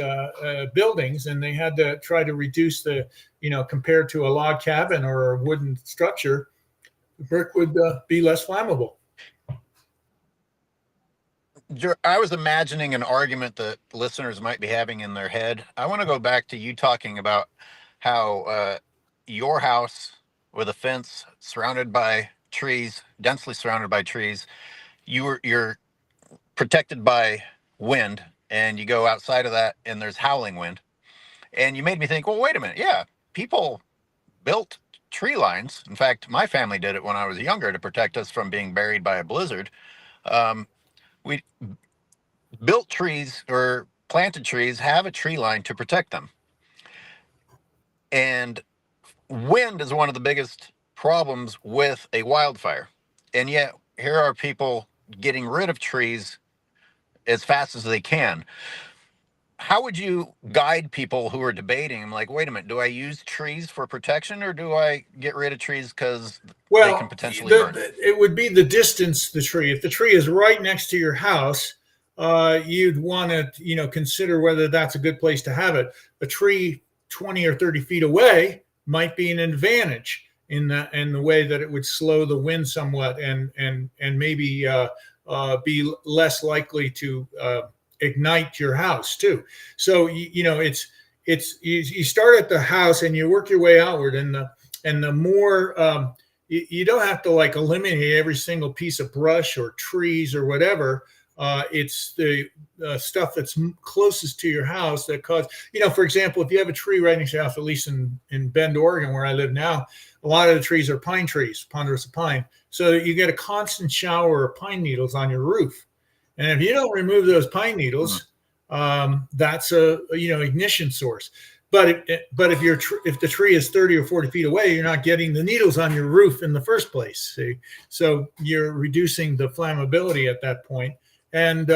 buildings, and they had to try to reduce the, compared to a log cabin or a wooden structure, brick would be less flammable.
I was imagining an argument that listeners might be having in their head. I want to go back to you talking about how your house with a fence surrounded by trees, densely surrounded by trees, you're protected by wind, and you go outside of that and there's howling wind. And you made me think, well, wait a minute. Yeah, people built tree lines. In fact, my family did it when I was younger to protect us from being buried by a blizzard. We built trees or planted trees, have a tree line to protect them. And wind is one of the biggest problems with a wildfire. And yet here are people getting rid of trees as fast as they can. How would you guide people who are debating? I'm like, wait a minute, do I use trees for protection, or do I get rid of trees because they can potentially burn?
It would be the distance the tree. If the tree is right next to your house, you'd want to, consider whether that's a good place to have it. A tree 20 or 30 feet away might be an advantage in the way that it would slow the wind somewhat and maybe be less likely to ignite your house too. So it's you start at the house and you work your way outward, and the more you don't have to like eliminate every single piece of brush or trees or whatever. It's the stuff that's closest to your house that cause, for example, if you have a tree right next to your house, at least in Bend, Oregon, where I live now, a lot of the trees are pine trees, ponderosa pine. So you get a constant shower of pine needles on your roof. And if you don't remove those pine needles, that's a ignition source. But if the tree is 30 or 40 feet away, you're not getting the needles on your roof in the first place. See? So you're reducing the flammability at that point. And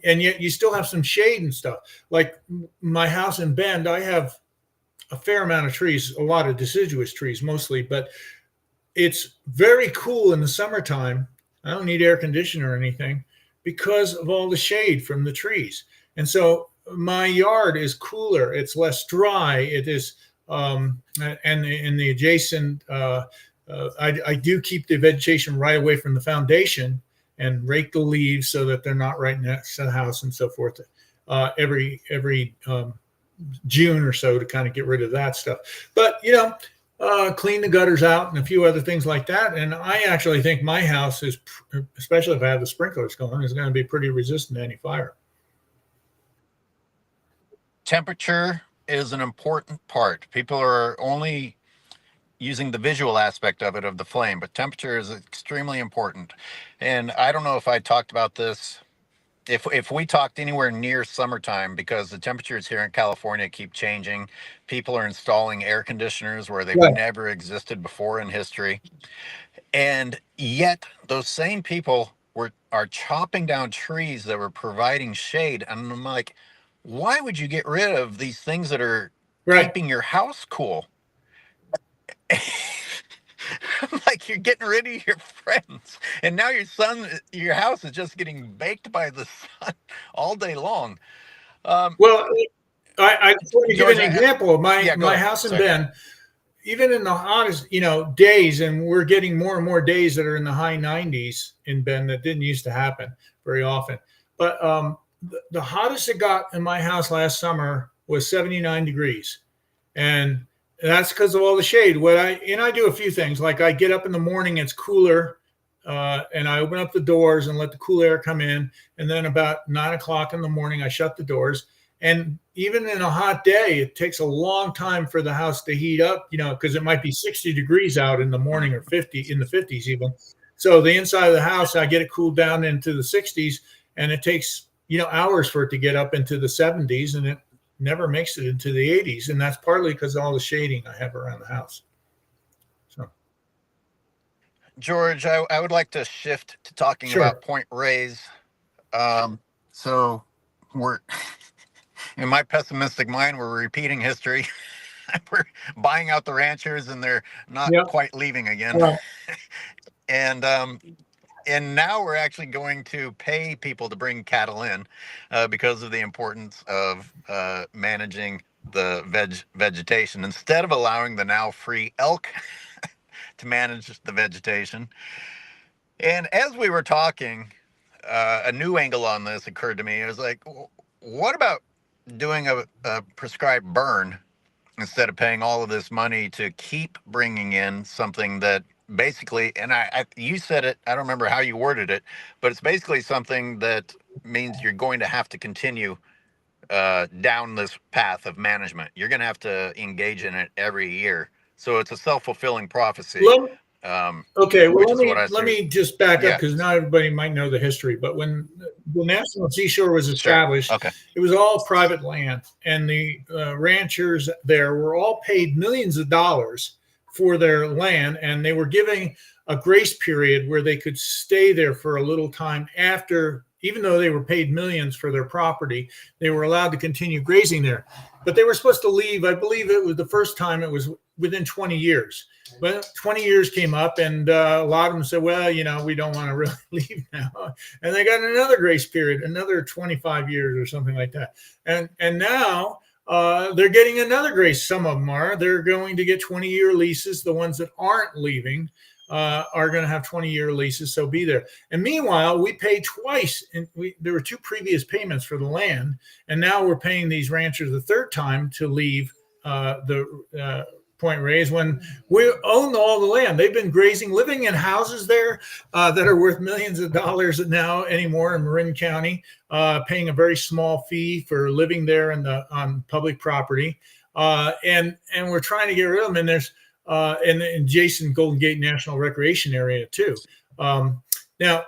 yet you still have some shade and stuff. Like my house in Bend, I have a fair amount of trees, a lot of deciduous trees mostly, but it's very cool in the summertime. I don't need air conditioner or anything because of all the shade from the trees. And so my yard is cooler. It's less dry. It is, and in the adjacent, I do keep the vegetation right away from the foundation and rake the leaves so that they're not right next to the house and so forth. Every June or so to kind of get rid of that stuff. But clean the gutters out and a few other things like that. And I actually think my house is, especially if I have the sprinklers going, is going to be pretty resistant to any fire.
Temperature is an important part. People are only using the visual aspect of it, of the flame, but temperature is extremely important. And I don't know if I talked about this, if we talked anywhere near summertime, because the temperatures here in California keep changing. People are installing air conditioners where they've never existed before in history. And yet those same people are chopping down trees that were providing shade. And I'm like, why would you get rid of these things that are keeping your house cool? I'm like, you're getting rid of your friends, and now your house is just getting baked by the sun all day long.
Well, I just want to give an example of my house in Bend. Even in the hottest, days, and we're getting more and more days that are in the high 90s in Bend. That didn't used to happen very often. But the hottest it got in my house last summer was 79 degrees. And that's because of all the shade. I do a few things. Like I get up in the morning, it's cooler, and I open up the doors and let the cool air come in. And then about 9 o'clock in the morning, I shut the doors. And even in a hot day, it takes a long time for the house to heat up, because it might be 60 degrees out in the morning or 50 in the 50s even. So the inside of the house, I get it cooled down into the 60s, and it takes, hours for it to get up into the 70s, and it never makes it into the 80s. And that's partly because of all the shading I have around the house. So,
George, I would like to shift to talking about Point Reyes. So we're, in my pessimistic mind, we're repeating history. We're buying out the ranchers and they're not quite leaving again. And now we're actually going to pay people to bring cattle in because of the importance of managing the vegetation, instead of allowing the now free elk to manage the vegetation. And as we were talking, a new angle on this occurred to me. It was like, what about doing a prescribed burn instead of paying all of this money to keep bringing in something that basically, and you said it, I don't remember how you worded it, but it's basically something that means you're going to have to continue down this path of management. You're going to have to engage in it every year. So it's a self-fulfilling prophecy.
Okay, well, let me just back up, because not everybody might know the history. But when the National Seashore was established, it was all private land, and the ranchers there were all paid millions of dollars for their land, and they were giving a grace period where they could stay there for a little time after. Even though they were paid millions for their property, they were allowed to continue grazing there. But they were supposed to leave. I believe it was the first time it was within 20 years. But 20 years came up, and a lot of them said, well, we don't want to really leave now. And they got another grace period, another 25 years or something like that. And now they're getting another grace. Some of them are. They're going to get 20-year leases. The ones that aren't leaving are going to have 20-year leases, so be there. And meanwhile, we paid twice, and there were two previous payments for the land, and now we're paying these ranchers the third time to leave Point Reyes when we own all the land. They've been grazing, living in houses there that are worth millions of dollars now anymore in Marin County, paying a very small fee for living there on public property. And we're trying to get rid of them. And there's and Jason Golden Gate National Recreation Area too. Now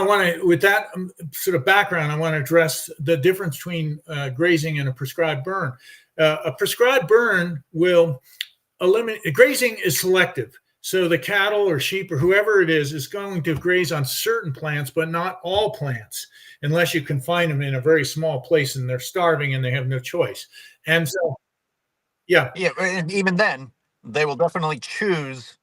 I want to, with that sort of background, I want to address the difference between grazing and a prescribed burn. A prescribed burn will eliminate, grazing is selective. So the cattle or sheep or whoever it is going to graze on certain plants, but not all plants, unless you confine them in a very small place and they're starving and they have no choice. And so,
yeah, and even then, they will definitely choose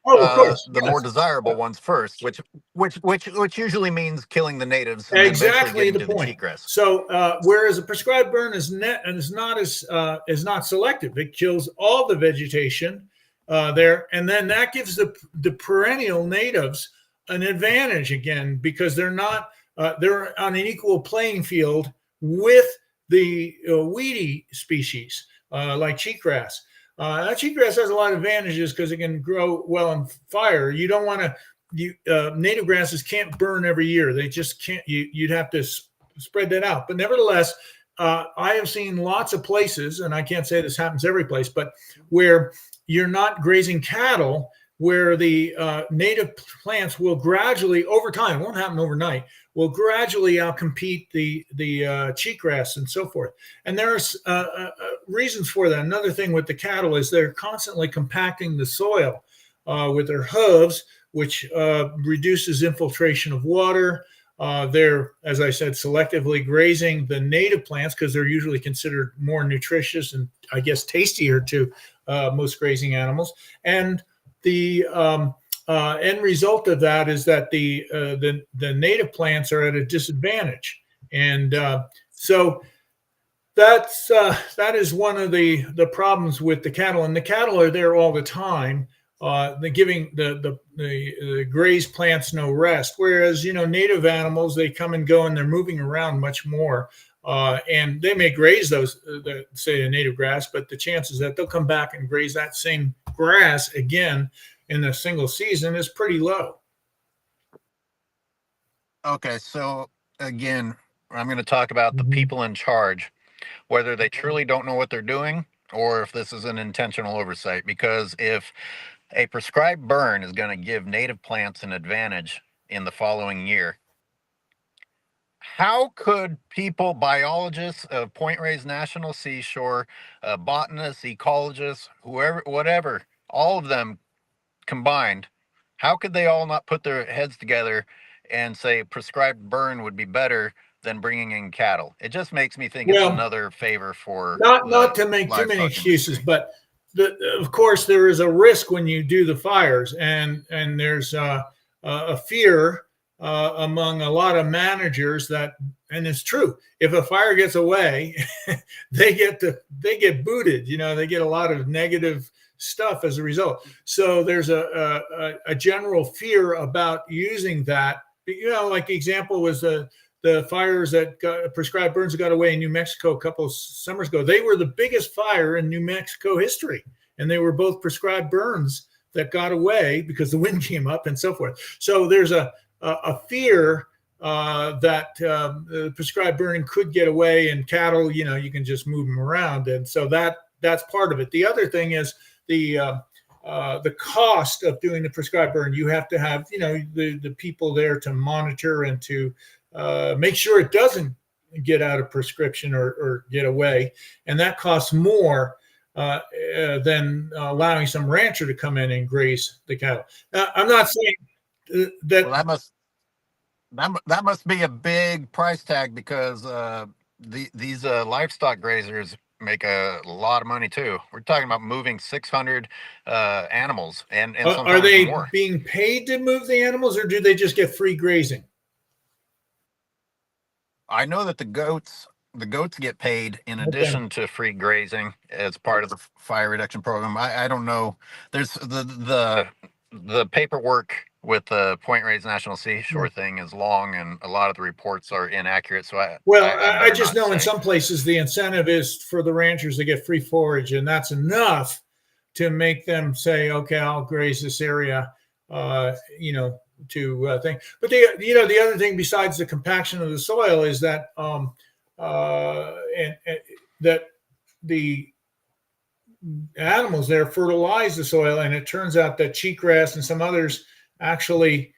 of course,
the more desirable ones first, which usually means killing the natives and
exactly
then eventually
the point.
To the cheatgrass.
So whereas a prescribed burn is not selective, it kills all the vegetation there, and then that gives the perennial natives an advantage again because they're on an equal playing field with the weedy species like cheatgrass. That cheatgrass has a lot of advantages because it can grow well in fire. You don't want to. Native grasses can't burn every year. They just can't. You'd have to spread that out. But nevertheless, I have seen lots of places, and I can't say this happens every place, but where you're not grazing cattle, where the native plants will gradually, over time, it won't happen overnight, will gradually outcompete the cheatgrass and so forth. And there's reasons for that. Another thing with the cattle is they're constantly compacting the soil with their hooves, which reduces infiltration of water. They're, as I said, selectively grazing the native plants because they're usually considered more nutritious and, I guess, tastier to most grazing animals. And the end result of that is that the native plants are at a disadvantage, and so that is one of the problems with the cattle. And the cattle are there all the time. They're giving the grazed plants no rest, whereas native animals, they come and go and they're moving around much more. And they may graze those, say, a native grass, but the chances that they'll come back and graze that same grass again in a single season is pretty low.
Okay, so again, I'm going to talk about the people in charge, whether they truly don't know what they're doing or if this is an intentional oversight. Because if a prescribed burn is going to give native plants an advantage in the following year, how could people, biologists of Point Reyes National Seashore, botanists, ecologists, whoever, whatever, all of them combined, how could they all not put their heads together and say prescribed burn would be better than bringing in cattle? It just makes me think it's another favor for
not to make too many excuses, but of course there is a risk when you do the fires, and there's a fear among a lot of managers that, and it's true, if a fire gets away, they get booted. They get a lot of negative stuff as a result. So there's a general fear about using that. Like the example was the fires that prescribed burns that got away in New Mexico a couple of summers ago. They were the biggest fire in New Mexico history, and they were both prescribed burns that got away because the wind came up and so forth. So there's a fear that prescribed burning could get away, and cattle, you can just move them around, and so that's part of it. The other thing is the cost of doing the prescribed burn. You have to have the people there to monitor and to make sure it doesn't get out of prescription or get away, and that costs more than allowing some rancher to come in and graze the cattle. Now, I'm not saying that.
Well, that must be a big price tag, because these livestock grazers make a lot of money too. We're talking about moving 600 animals, and sometimes
are they
more.
Being paid to move the animals, or do they just get free grazing?
I know that the goats get paid in addition to free grazing as part of the fire reduction program. I don't know. There's the paperwork with the Point Reyes National Seashore thing is long, and a lot of the reports are inaccurate. So
I just know in some places the incentive is for the ranchers to get free forage, and that's enough to make them say, okay, I'll graze this area, to think. But the other thing besides the compaction of the soil is that and that the animals there fertilize the soil, and it turns out that cheatgrass and some others actually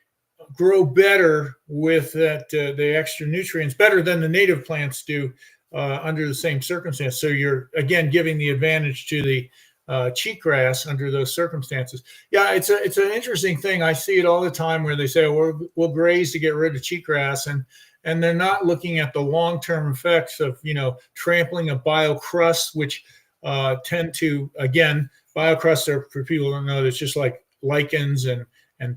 grow better with that the extra nutrients, better than the native plants do under the same circumstance. So you're again giving the advantage to the cheatgrass under those circumstances. Yeah, it's an interesting thing. I see it all the time where they say, we'll graze to get rid of cheatgrass, and they're not looking at the long-term effects of trampling of biocrusts, which tend to, again, biocrusts are, for people who don't know, it's just like lichens and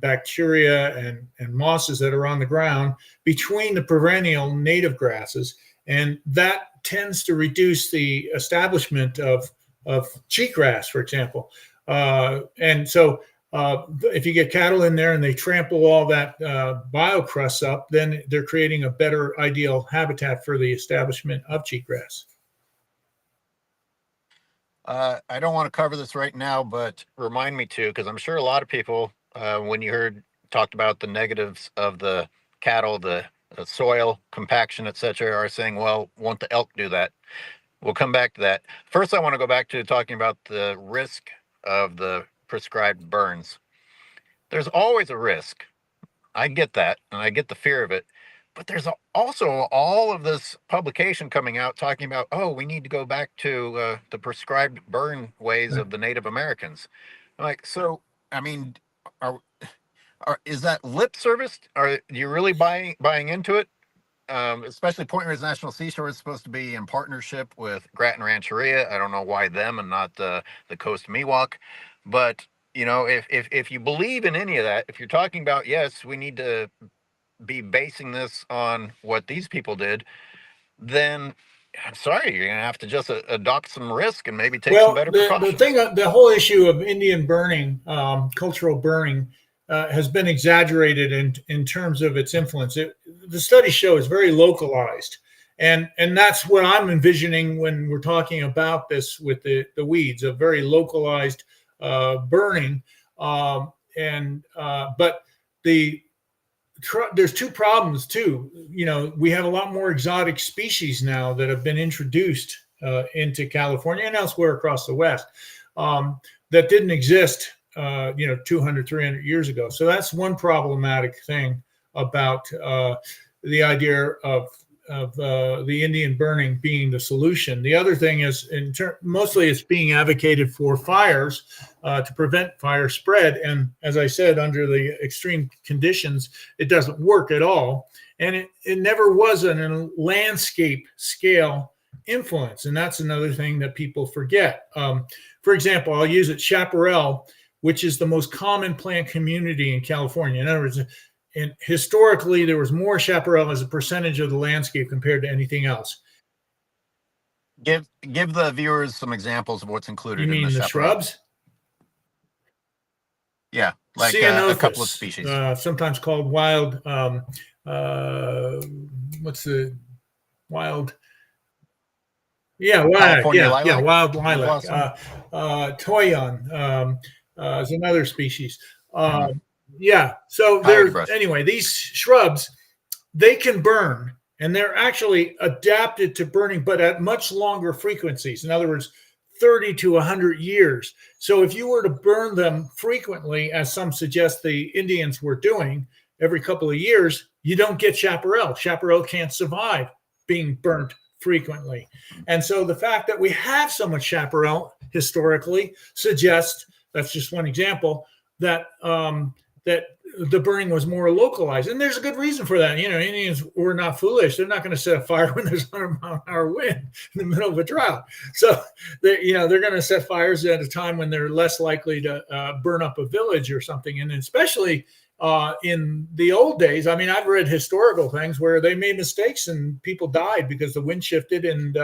bacteria and mosses that are on the ground between the perennial native grasses, and that tends to reduce the establishment of cheatgrass, for example. And so if you get cattle in there and they trample all that biocrust up, then they're creating a better ideal habitat for the establishment of cheatgrass.
I don't want to cover this right now, but remind me to, because I'm sure a lot of people, when you talked about the negatives of the cattle, the soil compaction, etc., are saying, well, won't the elk do that? We'll come back to that. First, I want to go back to talking about the risk of the prescribed burns. There's always a risk. I get that, and I get the fear of it. But there's also all of this publication coming out talking about, oh, we need to go back to the prescribed burn ways of the Native Americans. Like, so, I mean, is that lip service? Are you really buying into it? Especially Point Reyes National Seashore is supposed to be in partnership with Grattan Rancheria. I don't know why them and not the Coast Miwok. But, if you believe in any of that, if you're talking about, yes, we need to be basing this on what these people did, then I'm sorry, you're going to have to just adopt some risk and maybe take some better precautions.
The whole issue of Indian burning, cultural burning, has been exaggerated in terms of its influence. The studies show it's very localized. And that's what I'm envisioning when we're talking about this with the weeds, a very localized burning. But there's two problems too. We have a lot more exotic species now that have been introduced into California and elsewhere across the West that didn't exist 200, 300 years ago. So that's one problematic thing about the idea of the Indian burning being the solution. The other thing is, mostly it's being advocated for fires to prevent fire spread. And as I said, under the extreme conditions, it doesn't work at all. And it never was a landscape scale influence. And that's another thing that people forget. For example, I'll use it, chaparral, which is the most common plant community in California. In other words, and historically, there was more chaparral as a percentage of the landscape compared to anything else.
Give the viewers some examples of what's included in the chaparral.
You mean the shrubs?
Yeah, like a couple of species.
Sometimes called wild, what's the wild? Yeah, wild lilac. Toyon is another species. Yeah. So anyway, these shrubs, they can burn, and they're actually adapted to burning, but at much longer frequencies. In other words, 30 to 100 years. So if you were to burn them frequently, as some suggest the Indians were doing every couple of years, you don't get chaparral. Chaparral can't survive being burnt frequently. And so the fact that we have so much chaparral historically suggests, that's just one example, that that the burning was more localized. And there's a good reason for that. Indians were not foolish. They're not going to set a fire when there's 100-mile-an-hour wind in the middle of a drought. So they're going to set fires at a time when they're less likely to burn up a village or something. And especially in the old days, I've read historical things where they made mistakes and people died because the wind shifted and,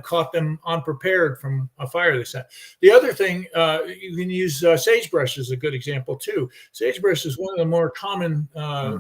caught them unprepared from a fire they set. The other thing, you can use sagebrush as a good example too. Sagebrush is one of the more common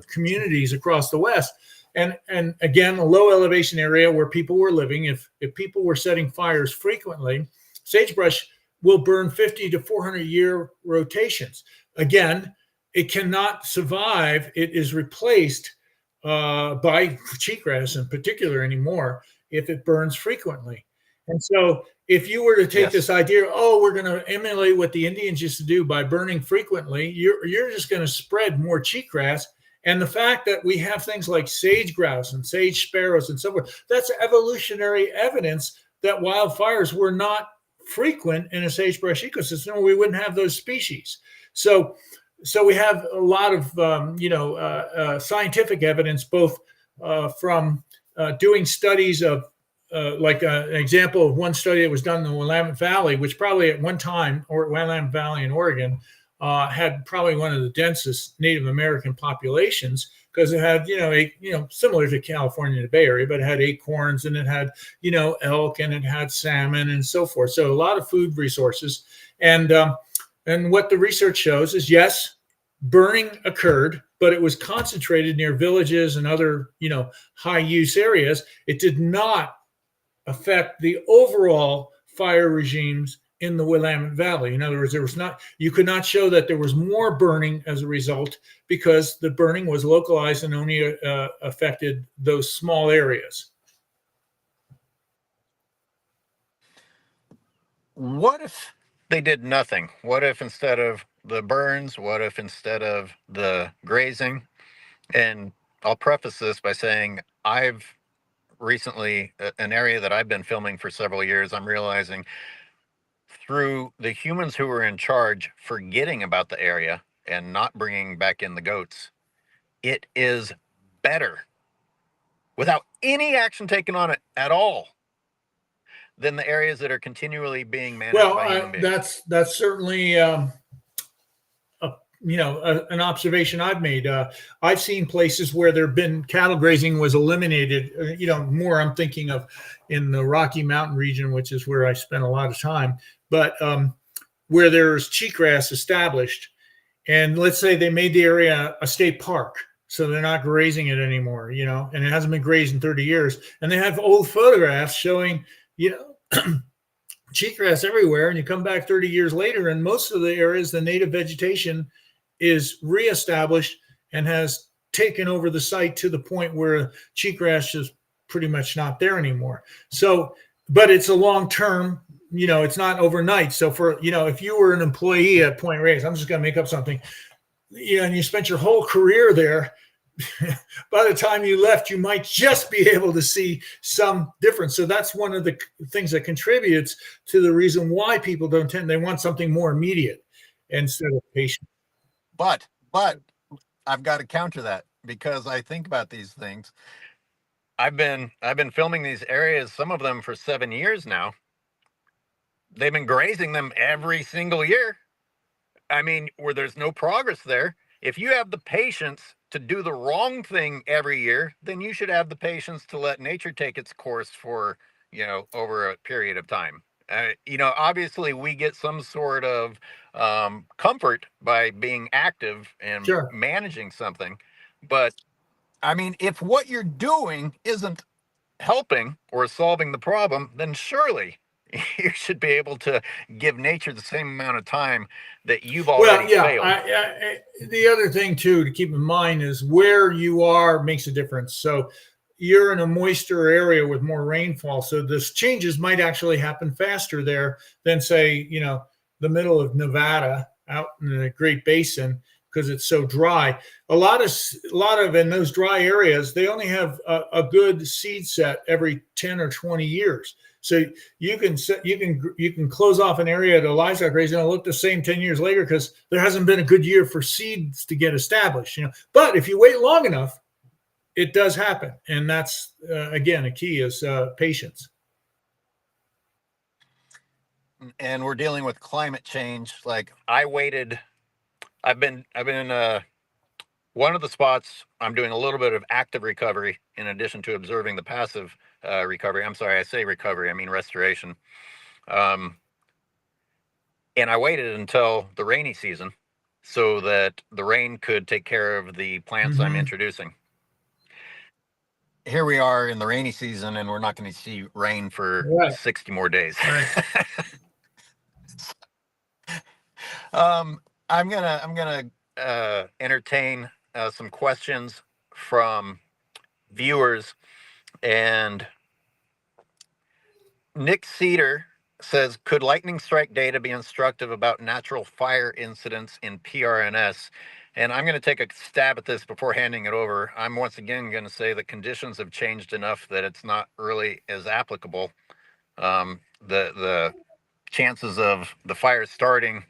communities across the West. And again, a low elevation area where people were living. If people were setting fires frequently, sagebrush will burn 50 to 400-year rotations. Again, it cannot survive. It is replaced by cheatgrass in particular anymore if it burns frequently. And so if you were to take this idea, oh, we're going to emulate what the Indians used to do by burning frequently, you're just going to spread more cheatgrass. And the fact that we have things like sage grouse and sage sparrows and so forth, that's evolutionary evidence that wildfires were not frequent in a sagebrush ecosystem, or we wouldn't have those species. So we have a lot of scientific evidence, both from doing studies of like an example of one study that was done in the Willamette Valley, which probably at one time, or Willamette Valley in Oregon, had probably one of the densest Native American populations, because it had, similar to California, the Bay Area, but it had acorns and it had, elk and it had salmon and so forth. So a lot of food resources. And what the research shows is, yes, burning occurred, but it was concentrated near villages and other, high use areas. It did not affect the overall fire regimes in the Willamette Valley. In other words, you could not show that there was more burning as a result, because the burning was localized and only affected those small areas.
What if they did nothing? What if instead of the burns, what if instead of the grazing? And I'll preface this by saying I've recently, an area that I've been filming for several years, I'm realizing through the humans who were in charge forgetting about the area and not bringing back in the goats, it is better without any action taken on it at all than the areas that are continually being managed by human beings.
That's certainly an observation I've made. I've seen places where there have been cattle grazing was eliminated. More I'm thinking of in the Rocky Mountain region, which is where I spent a lot of time, but where there's cheatgrass established, and let's say they made the area a state park, so they're not grazing it anymore, and it hasn't been grazed in 30 years, and they have old photographs showing, cheatgrass everywhere, and you come back 30 years later, and most of the areas, the native vegetation is reestablished and has taken over the site to the point where cheatgrass is pretty much not there anymore. So, but it's a long-term, it's not overnight. So for, if you were an employee at Point Reyes, I'm just going to make up something, and you spent your whole career there, by the time you left, you might just be able to see some difference. So that's one of the things that contributes to the reason why people they want something more immediate instead of patient.
But I've got to counter that, because I think about these things. I've been filming these areas, some of them for 7 years now. They've been grazing them every single year. I mean, where there's no progress there. If you have the patience to do the wrong thing every year, then you should have the patience to let nature take its course for, over a period of time. Obviously we get some sort of comfort by being active and managing something. But I mean, if what you're doing isn't helping or solving the problem, then surely you should be able to give nature the same amount of time that you've already failed.
The other thing too to keep in mind is where you are makes a difference. So you're in a moister area with more rainfall, so this changes might actually happen faster there than, say, the middle of Nevada out in the Great Basin, because it's so dry. A lot of in those dry areas, they only have a good seed set every 10 or 20 years. So you can close off an area to livestock grazing and it'll look the same 10 years later, because there hasn't been a good year for seeds to get established. But if you wait long enough, it does happen, and that's again a key is patience.
And we're dealing with climate change. Like I've been one of the spots I'm doing a little bit of active recovery in addition to observing the passive recovery. I'm sorry, I say recovery, I mean restoration. And I waited until the rainy season so that the rain could take care of the plants I'm introducing. Here we are in the rainy season, and we're not going to see rain for 60 more days.
Right.
Um, I'm gonna entertain some questions from viewers, and Nick Cedar says, "Could lightning strike data be instructive about natural fire incidents in PRNS?" And I'm going to take a stab at this before handing it over. I'm once again going to say that conditions have changed enough that it's not really as applicable. The chances of the fire starting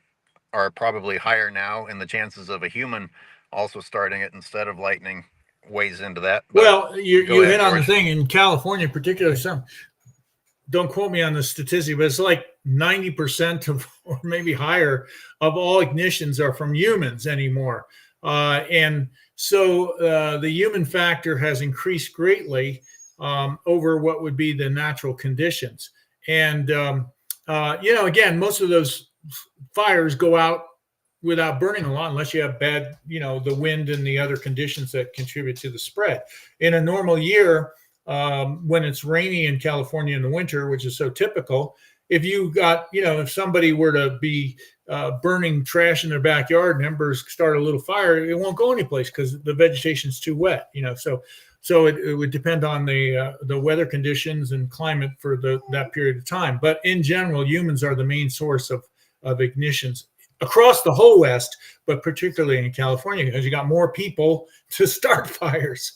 are probably higher now, and the chances of a human also starting it instead of lightning weighs into that. But
Well,
go
you
ahead,
hit on the
George.
thing in California, particularly. Don't quote me on the statistic, but it's like 90% of, or maybe higher, of all ignitions are from humans anymore. And so the human factor has increased greatly over what would be the natural conditions. And, again, most of those fires go out without burning a lot unless you have bad, the wind and the other conditions that contribute to the spread. In a normal year, when it's rainy in California in the winter, which is so typical, if you got, if somebody were to be burning trash in their backyard and embers start a little fire, it won't go anyplace because the vegetation's too wet, So it would depend on the weather conditions and climate for that period of time. But in general, humans are the main source of ignitions across the whole West, but particularly in California because you got more people to start fires.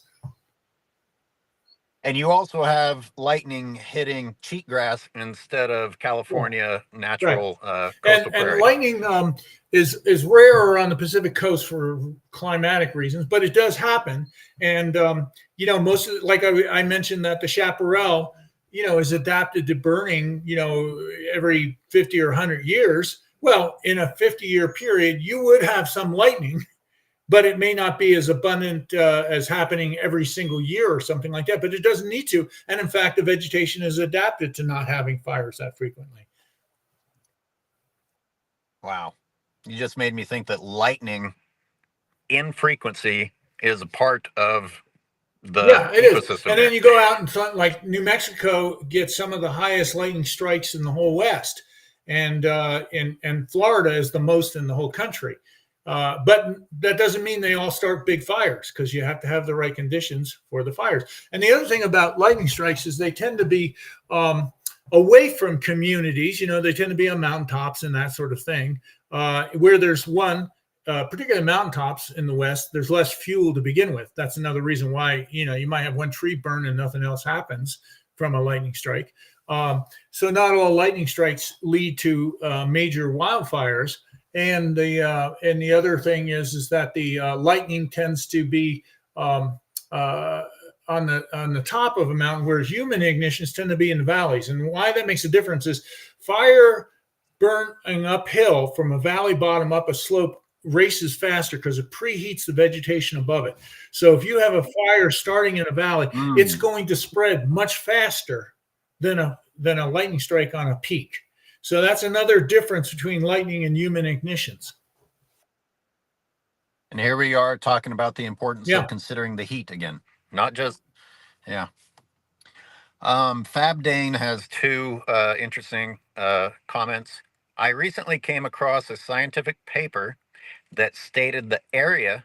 And you also have lightning hitting cheatgrass instead of California
Right.
natural
And
coastal prairie.
lightning is rarer on the Pacific coast for climatic reasons, but it does happen. And most of like I mentioned that the chaparral, is adapted to burning, every 50 or 100 years. Well, in a 50-year period, you would have some lightning, but it may not be as abundant as happening every single year or something like that. But it doesn't need to. And in fact, the vegetation is adapted to not having fires that frequently.
Wow. You just made me think that lightning in frequency is a part of the
Yeah, it is.
ecosystem
And then
here.
you go out and like New Mexico gets some of the highest lightning strikes in the whole West, and Florida is the most in the whole country. But that doesn't mean they all start big fires because you have to have the right conditions for the fires. And the other thing about lightning strikes is they tend to be away from communities. They tend to be on mountaintops and that sort of thing, where there's particularly mountaintops in the West, there's less fuel to begin with. That's another reason why, you might have one tree burn and nothing else happens from a lightning strike. So not all lightning strikes lead to major wildfires. And the other thing is that the lightning tends to be on the top of a mountain, whereas human ignitions tend to be in the valleys. And why that makes a difference is fire burning uphill from a valley bottom up a slope races faster because it preheats the vegetation above it. So if you have a fire starting in a valley, it's going to spread much faster than a lightning strike on a peak. So that's another difference between lightning and human ignitions.
And here we are talking about the importance
Yeah.
of considering the heat again, not just, yeah. Fab Dane has two interesting comments. I recently came across a scientific paper that stated the area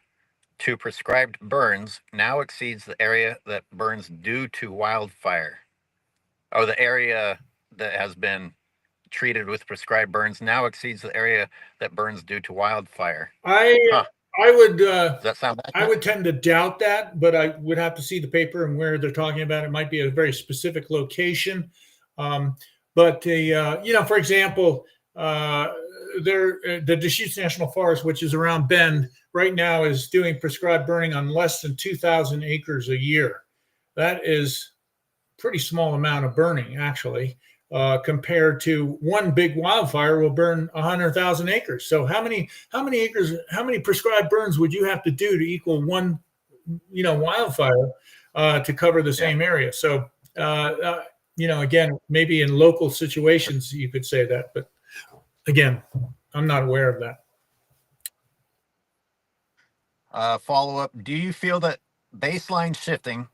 to prescribed burns now exceeds the area that burns due to wildfire. Oh, the area that has been treated with prescribed burns now exceeds the area that burns due to wildfire.
I
Huh.
I would
Does that sound
I
accurate?
would tend to doubt that, but I would have to see the paper and where they're talking about. It might be a very specific location. Um, but for example, the Deschutes National Forest, which is around Bend, right now is doing prescribed burning on less than 2,000 acres a year. That is a pretty small amount of burning, actually. Compared to one big wildfire will burn 100,000 acres. So how many acres, how many prescribed burns would you have to do to equal one, wildfire to cover the same area? So, again, maybe in local situations you could say that, but again, I'm not aware of that.
Follow up. Do you feel that baseline shifting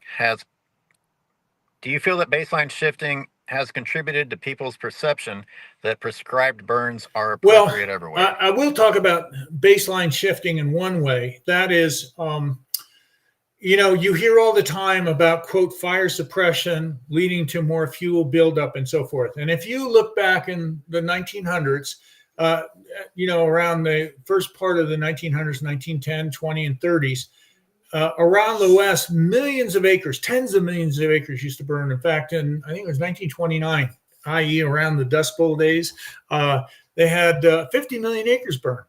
has contributed to people's perception that prescribed burns are
Well,
appropriate everywhere?
I will talk about baseline shifting in one way. That is, you hear all the time about, quote, fire suppression leading to more fuel buildup and so forth. And if you look back in the 1900s, around the first part of the 1900s, 1910, 20, and 30s, around the West, millions of acres, tens of millions of acres used to burn. In fact, I think it was 1929, i.e., around the Dust Bowl days, they had 50 million acres burned.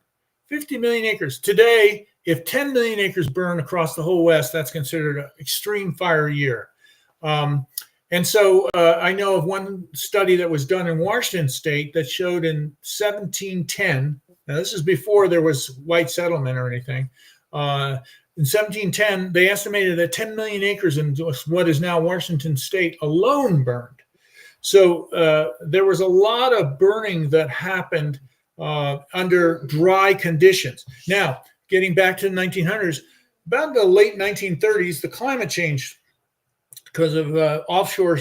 50 million acres. Today, if 10 million acres burn across the whole West, that's considered an extreme fire year. And so I know of one study that was done in Washington State that showed in 1710, now this is before there was white settlement or anything, in 1710, they estimated that 10 million acres in what is now Washington State alone burned. So there was a lot of burning that happened under dry conditions. Now, getting back to the 1900s, about the late 1930s, the climate changed because of offshore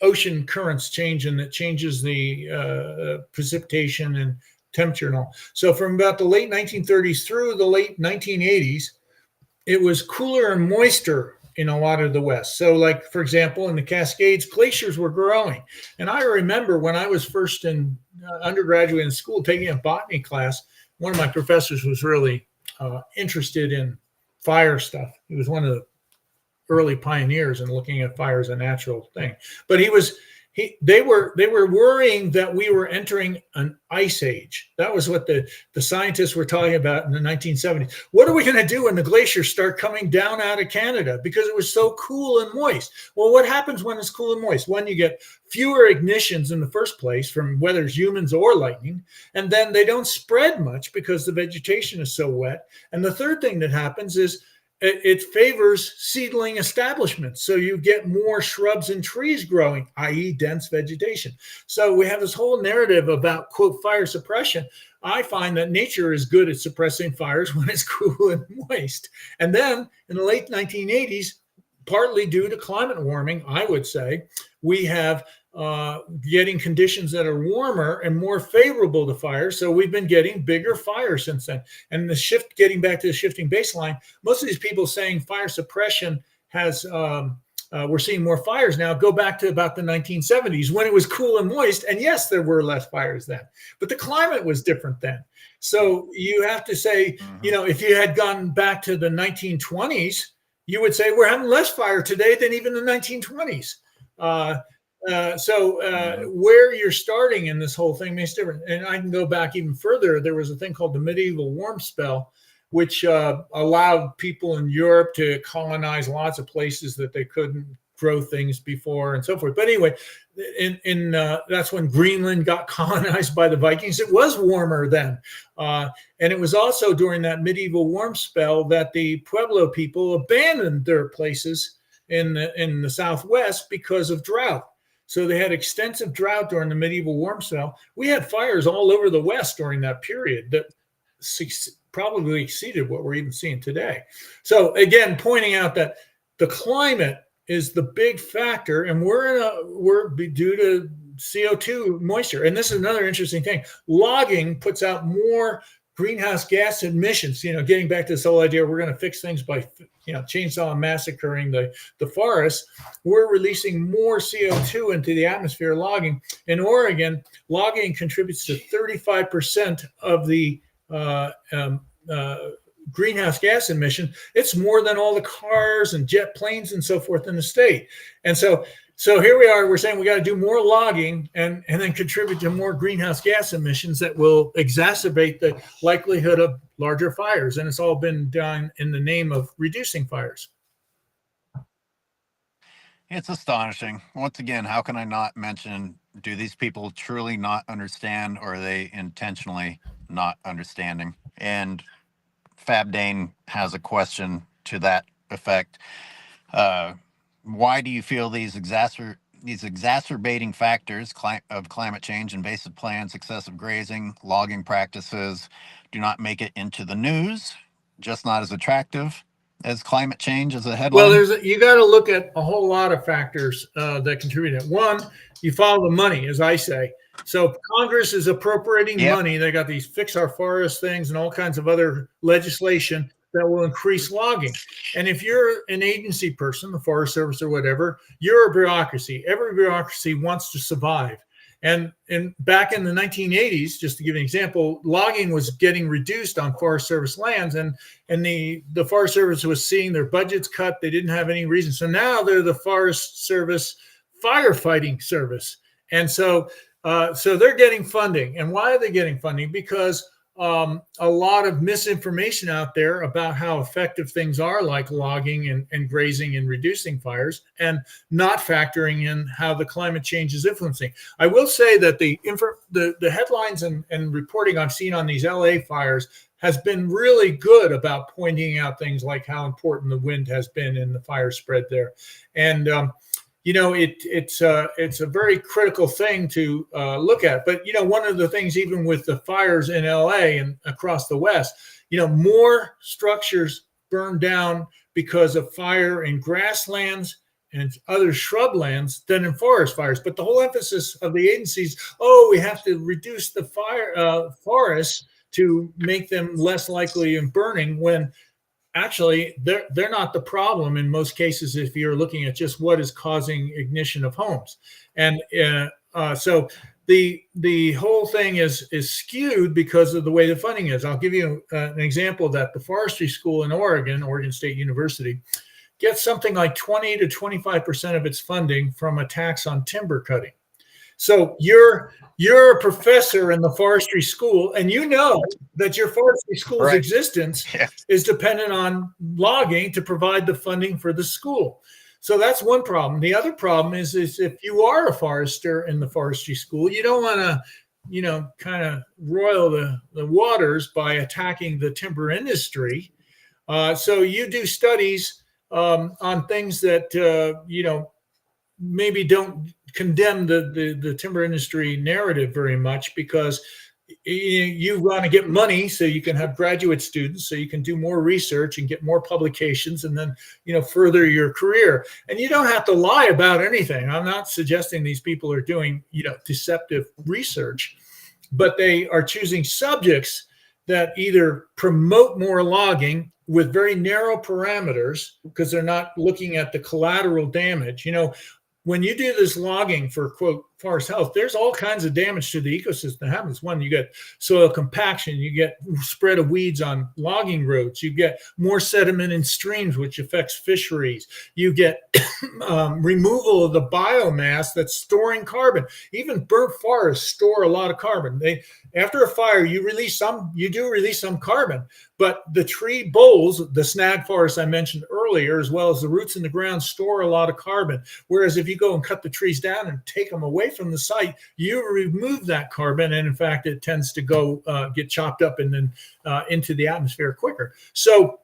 ocean currents change, and it changes the precipitation and temperature and all. So from about the late 1930s through the late 1980s, it was cooler and moister in a lot of the West. So like, for example, in the Cascades, glaciers were growing. And I remember when I was first in undergraduate in school taking a botany class, one of my professors was really interested in fire stuff. He was one of the early pioneers in looking at fire as a natural thing. But they were worrying that we were entering an ice age. That was what the scientists were talking about in the 1970s. What are we going to do when the glaciers start coming down out of Canada? Because it was so cool and moist. Well, what happens when it's cool and moist? One, you get fewer ignitions in the first place from whether it's humans or lightning, and then they don't spread much because the vegetation is so wet. And the third thing that happens is it favors seedling establishments. So you get more shrubs and trees growing, i.e. dense vegetation. So we have this whole narrative about, quote, fire suppression. I find that nature is good at suppressing fires when it's cool and moist. And then in the late 1980s, partly due to climate warming, I would say, we have getting conditions that are warmer and more favorable to fire. So we've been getting bigger fires since then. And the shift, getting back to the shifting baseline, most of these people saying fire suppression has, we're seeing more fires now, go back to about the 1970s when it was cool and moist. And yes, there were less fires then, but the climate was different then. So you have to say, if you had gone back to the 1920s, you would say we're having less fire today than even the 1920s. Where you're starting in this whole thing makes different. And I can go back even further. There was a thing called the medieval warm spell, which allowed people in Europe to colonize lots of places that they couldn't grow things before and so forth. But anyway, that's when Greenland got colonized by the Vikings. It was warmer then. And it was also during that medieval warm spell that the Pueblo people abandoned their places in the Southwest because of drought. So they had extensive drought during the medieval warm spell. We had fires all over the West during that period that probably exceeded what we're even seeing today. So again, pointing out that the climate is the big factor, and we're due to CO2 moisture. And this is another interesting thing. Logging puts out more greenhouse gas emissions, getting back to this whole idea, we're going to fix things by, chainsaw massacring the forests. We're releasing more CO2 into the atmosphere logging. In Oregon, logging contributes to 35% of the greenhouse gas emission. It's more than all the cars and jet planes and so forth in the state. And so here we are, we're saying we got to do more logging and then contribute to more greenhouse gas emissions that will exacerbate the likelihood of larger fires. And it's all been done in the name of reducing fires.
It's astonishing. Once again, how can I not mention, do these people truly not understand, or are they intentionally not understanding? And Fab Dane has a question to that effect. Why do you feel these exacerbating factors of climate change, invasive plants, excessive grazing, logging practices do not make it into the news, just not as attractive? as climate change as a
Well,
headline?
you got to look at a whole lot of factors that contribute. One, you follow the money, as I say. So Congress is appropriating
Yep.
money. They got these fix our forest things and all kinds of other legislation that will increase logging. And if you're an agency person, the Forest Service or whatever, you're a bureaucracy. Every bureaucracy wants to survive. And back in the 1980s, just to give an example, logging was getting reduced on Forest Service lands, and the Forest Service was seeing their budgets cut. They didn't have any reason. So now they're the Forest Service firefighting service. And so they're getting funding. And why are they getting funding? Because a lot of misinformation out there about how effective things are, like logging and grazing and reducing fires, and not factoring in how the climate change is influencing. I will say that the headlines and reporting I've seen on these LA fires has been really good about pointing out things like how important the wind has been in the fire spread there. And it's a very critical thing to look at. But one of the things, even with the fires in LA and across the West, more structures burned down because of fire in grasslands and other shrublands than in forest fires. But the whole emphasis of the agencies, we have to reduce the forests to make them less likely in burning, when actually they're not the problem in most cases if you're looking at just what is causing ignition of homes. And so the whole thing is skewed because of the way the funding is. I'll give you an example that the forestry school in Oregon State University, gets something like 20 to 25% of its funding from a tax on timber cutting. So you're a professor in the forestry school, and you know that your forestry school's existence is dependent on logging to provide the funding for the school. So that's one problem. The other problem is if you are a forester in the forestry school, you don't want to, kind of roil the waters by attacking the timber industry. So you do studies on things that, maybe don't condemn the timber industry narrative very much, because you want to get money so you can have graduate students, so you can do more research and get more publications, and then further your career. And you don't have to lie about anything. I'm not suggesting these people are doing deceptive research, but they are choosing subjects that either promote more logging with very narrow parameters, because they're not looking at the collateral damage. When you do this logging for, quote, forest health, there's all kinds of damage to the ecosystem that happens. One, you get soil compaction, you get spread of weeds on logging roads, you get more sediment in streams, which affects fisheries, you get removal of the biomass that's storing carbon. Even burnt forests store a lot of carbon. After a fire, you do release some carbon, but the tree boles, the snag forest I mentioned earlier, as well as the roots in the ground, store a lot of carbon. Whereas if you go and cut the trees down and take them away from the site, you remove that carbon, and in fact, it tends to go get chopped up and then into the atmosphere quicker. So,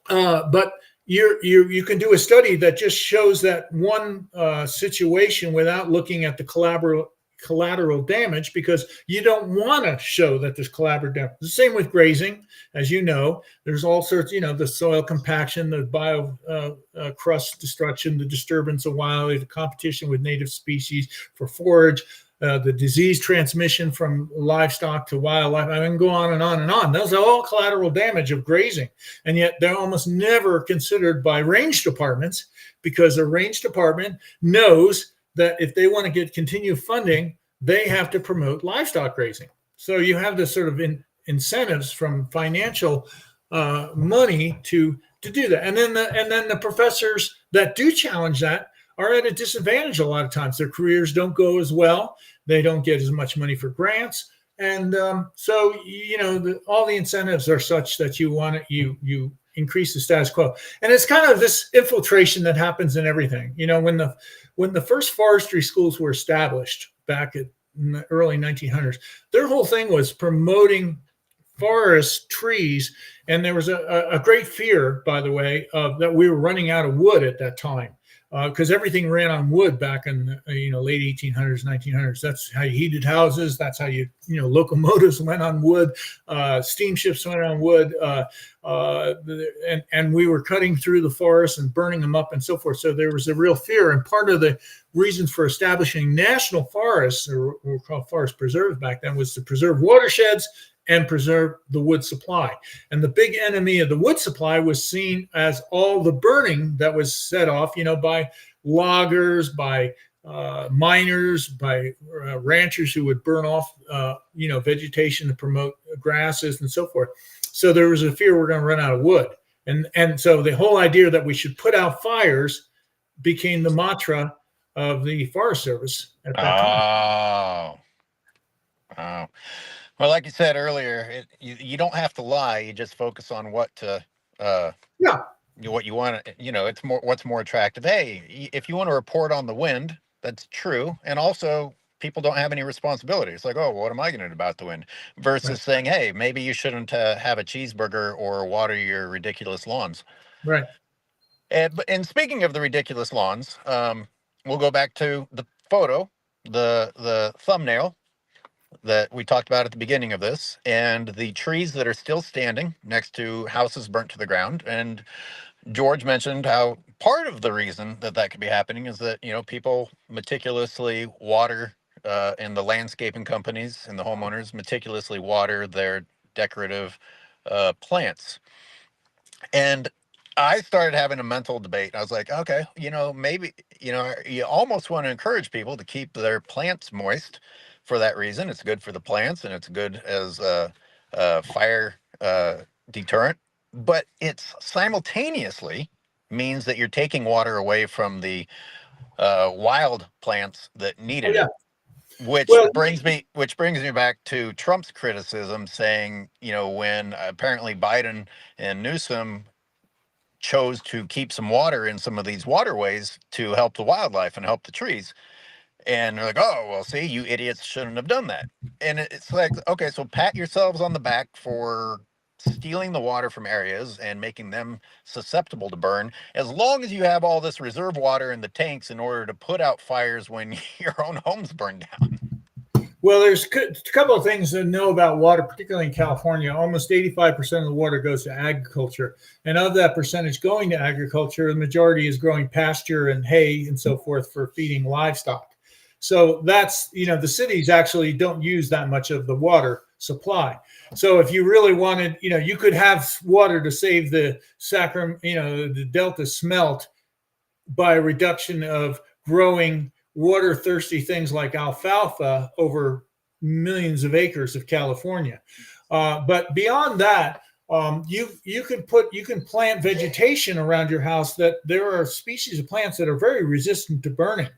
but you can do a study that just shows that one situation without looking at the collateral damage, because you don't want to show that there's collateral damage. The same with grazing. As you know, there's all sorts, the soil compaction, the bio crust destruction, the disturbance of wildlife, the competition with native species for forage, the disease transmission from livestock to wildlife. I can go on and on and on. Those are all collateral damage of grazing. And yet they're almost never considered by range departments, because a range department knows that if they want to get continued funding, they have to promote livestock grazing. So you have this sort of incentives from financial money to do that. And then the professors that do challenge that are at a disadvantage a lot of times. Their careers don't go as well. They don't get as much money for grants. And so, all the incentives are such that you increase the status quo. And it's kind of this infiltration that happens in everything. When the first forestry schools were established back in the early 1900s, their whole thing was promoting forest trees. And there was a great fear, by the way, that we were running out of wood at that time. because everything ran on wood back in the, late 1800s, 1900s. That's how you heated houses. That's how locomotives went on wood, steamships went on wood, and we were cutting through the forests and burning them up and so forth. So there was a real fear, and part of the reasons for establishing national forests, or what were called forest preserves back then, was to preserve watersheds and preserve the wood supply. And the big enemy of the wood supply was seen as all the burning that was set off, by loggers, by miners, by ranchers who would burn off, vegetation to promote grasses and so forth. So there was a fear we're going to run out of wood. And so the whole idea that we should put out fires became the mantra of the Forest Service at that time.
Oh. Well, like you said earlier, you don't have to lie. You just focus on what you want. It's what's more attractive. Hey, if you want to report on the wind, that's true. And also, people don't have any responsibility. It's like, oh, what am I going to do about the wind? Versus saying, hey, maybe you shouldn't have a cheeseburger or water your ridiculous lawns.
Right.
And speaking of the ridiculous lawns, we'll go back to the photo, the thumbnail that we talked about at the beginning of this, and the trees that are still standing next to houses burnt to the ground. And George mentioned how part of the reason that could be happening is that, people meticulously water, and the landscaping companies and the homeowners meticulously water their decorative plants. And I started having a mental debate. I was like, okay, maybe, you almost want to encourage people to keep their plants moist for that reason. It's good for the plants and it's good as a fire deterrent, but it's simultaneously means that you're taking water away from the wild plants that needed it. Which brings me back to Trump's criticism, saying, when apparently Biden and Newsom chose to keep some water in some of these waterways to help the wildlife and help the trees. And they're like, oh, well, see, you idiots shouldn't have done that. And it's like, okay, so pat yourselves on the back for stealing the water from areas and making them susceptible to burn, as long as you have all this reserve water in the tanks in order to put out fires when your own homes burn down.
Well, there's a couple of things to know about water, particularly in California. Almost 85% of the water goes to agriculture. And of that percentage going to agriculture, the majority is growing pasture and hay and so forth for feeding livestock. So that's, the cities actually don't use that much of the water supply. So if you really wanted, you could have water to save the the Delta smelt by a reduction of growing water thirsty things like alfalfa over millions of acres of California. But beyond that, you can plant vegetation around your house. That there are species of plants that are very resistant to burning,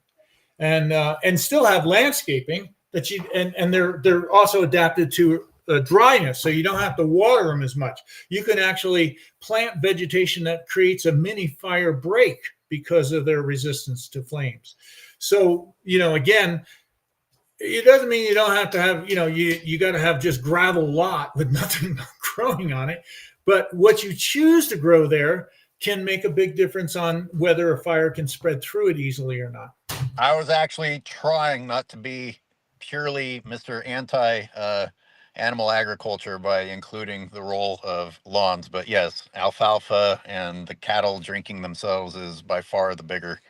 and still have landscaping that they're also adapted to dryness, so you don't have to water them as much. You can actually plant vegetation that creates a mini fire break because of their resistance to flames. So, again, it doesn't mean you don't have to have, you got to have just gravel lot with nothing growing on it. But what you choose to grow there can make a big difference on whether a fire can spread through it easily or not.
I was actually trying not to be purely Mr. Anti-animal agriculture by including the role of lawns. But yes, alfalfa and the cattle drinking themselves is by far the bigger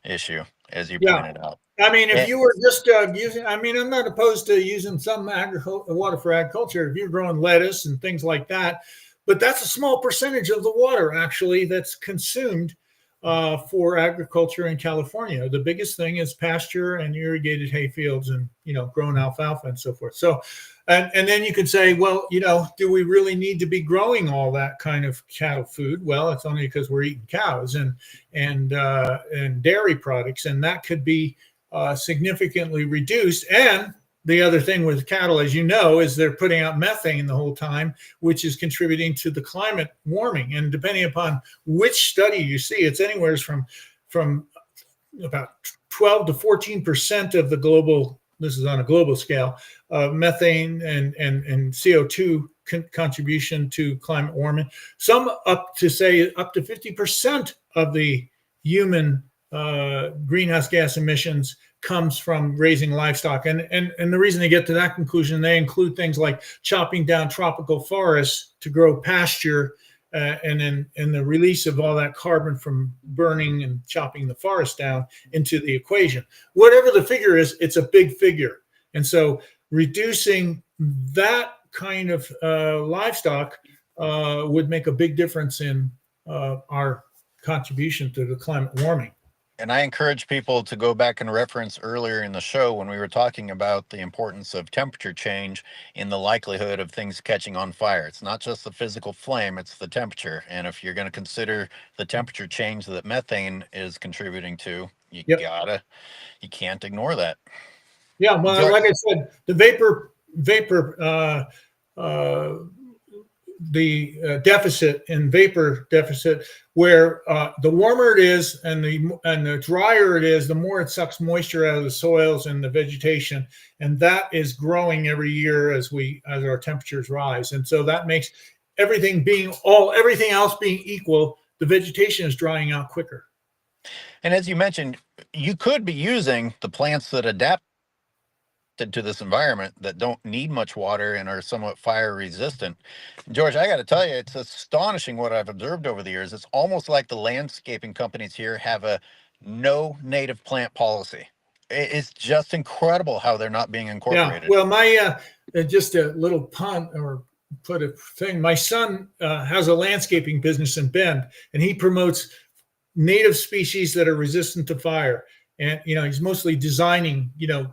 issue, as you pointed out.
I mean, if you were just using, I'm not opposed to using some water for agriculture. If you're growing lettuce and things like that, but that's a small percentage of the water actually that's consumed for agriculture in California. The biggest thing is pasture and irrigated hay fields and, grown alfalfa and so forth. So, and then you could say, well, do we really need to be growing all that kind of cattle food? Well, it's only because we're eating cows and dairy products, and that could be significantly reduced. And the other thing with cattle, as you know, is they're putting out methane the whole time, which is contributing to the climate warming. And depending upon which study you see, it's anywhere from about 12 to 14% of the global, this is on a global scale, methane and CO2 contribution to climate warming. Some up to 50% of the human greenhouse gas emissions comes from raising livestock. And the reason they get to that conclusion, they include things like chopping down tropical forests to grow pasture, and the release of all that carbon from burning and chopping the forest down into the equation. Whatever the figure is, it's a big figure. And so reducing that kind of livestock would make a big difference in our contribution to the climate warming.
And I encourage people to go back and reference earlier in the show when we were talking about the importance of temperature change in the likelihood of things catching on fire. It's not just the physical flame, it's the temperature. And if you're going to consider the temperature change that methane is contributing to, you can't ignore that.
Yeah, well, like I said, the vapor the deficit and vapor deficit, where the warmer it is and the drier it is, the more it sucks moisture out of the soils and the vegetation, and that is growing every year as our temperatures rise. And so that makes everything else being equal, the vegetation is drying out quicker.
And as you mentioned, you could be using the plants that adapt to this environment that don't need much water and are somewhat fire resistant. George, I got to tell you, it's astonishing what I've observed over the years. It's almost like the landscaping companies here have a no native plant policy. It's just incredible how they're not being incorporated.
Yeah, well, my just a little pun or put a thing. My son has a landscaping business in Bend, and he promotes native species that are resistant to fire. And, he's mostly designing,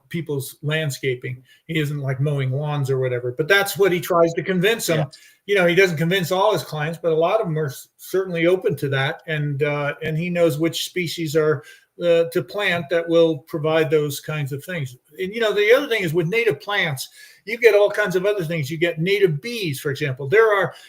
people's landscaping. He isn't like mowing lawns or whatever, but that's what he tries to convince them. Yeah. He doesn't convince all his clients, but a lot of them are certainly open to that. And he knows which species are to plant that will provide those kinds of things. And, the other thing is with native plants, you get all kinds of other things. You get native bees, for example.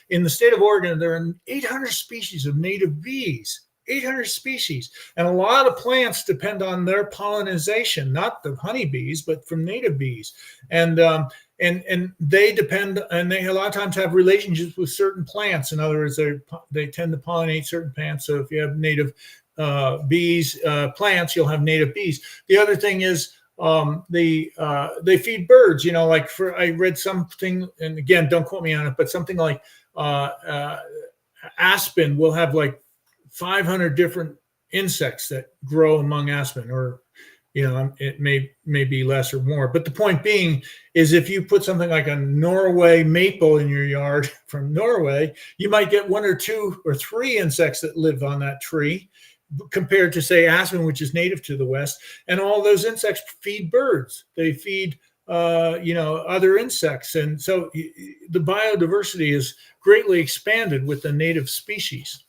In the state of Oregon, there are 800 species of native bees. 800 species. And a lot of plants depend on their pollination, not the honeybees, but from native bees. And they depend, and they a lot of times have relationships with certain plants. In other words, they tend to pollinate certain plants. So if you have native bees, plants, you'll have native bees. The other thing is they feed birds, I read something, and again, don't quote me on it, but something like aspen will have like 500 different insects that grow among aspen, or it may be less or more. But the point being is, if you put something like a Norway maple in your yard from Norway, you might get 1 or 2 or 3 insects that live on that tree, compared to, say, aspen, which is native to the West. And all those insects feed birds. They feed other insects. And so the biodiversity is greatly expanded with the native species.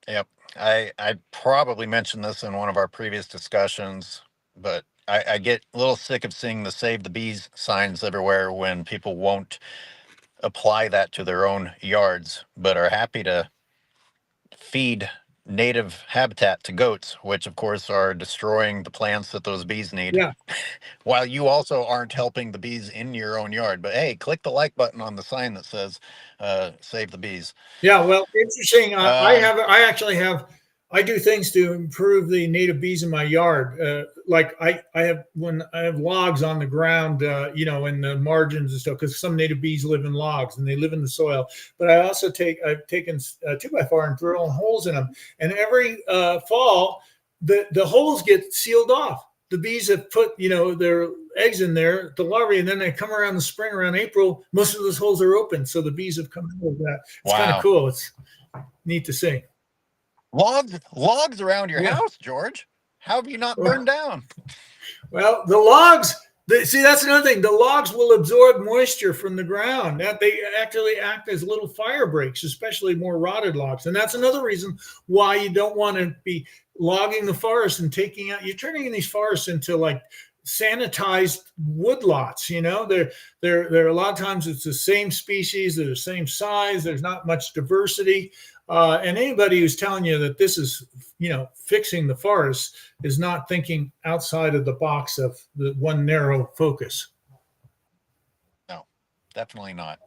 Yep. I probably mentioned this in one of our previous discussions, but I get a little sick of seeing the Save the Bees signs everywhere when people won't apply that to their own yards, but are happy to feed native habitat to goats, which of course are destroying the plants that those bees need.
Yeah.
While you also aren't helping the bees in your own yard. But hey, click the like button on the sign that says Save the Bees.
Yeah, well, interesting. I do things to improve the native bees in my yard. Like I have logs on the ground, in the margins and stuff, because some native bees live in logs and they live in the soil. But I've taken a 2x4 and drill holes in them. And every fall, the holes get sealed off. The bees have put, their eggs in there, the larvae, and then they come around the spring, around April, most of those holes are open. So the bees have come out of that. It's kind of cool. It's neat to see.
Logs around your house, George. How have you not burned down?
Well, the logs, that's another thing. The logs will absorb moisture from the ground. That they actually act as little fire breaks, especially more rotted logs. And that's another reason why you don't want to be logging the forest and you're turning these forests into like sanitized woodlots. They're a lot of times it's the same species, they're the same size, there's not much diversity. And anybody who's telling you that this is, fixing the forest is not thinking outside of the box of the one narrow focus.
No, definitely not.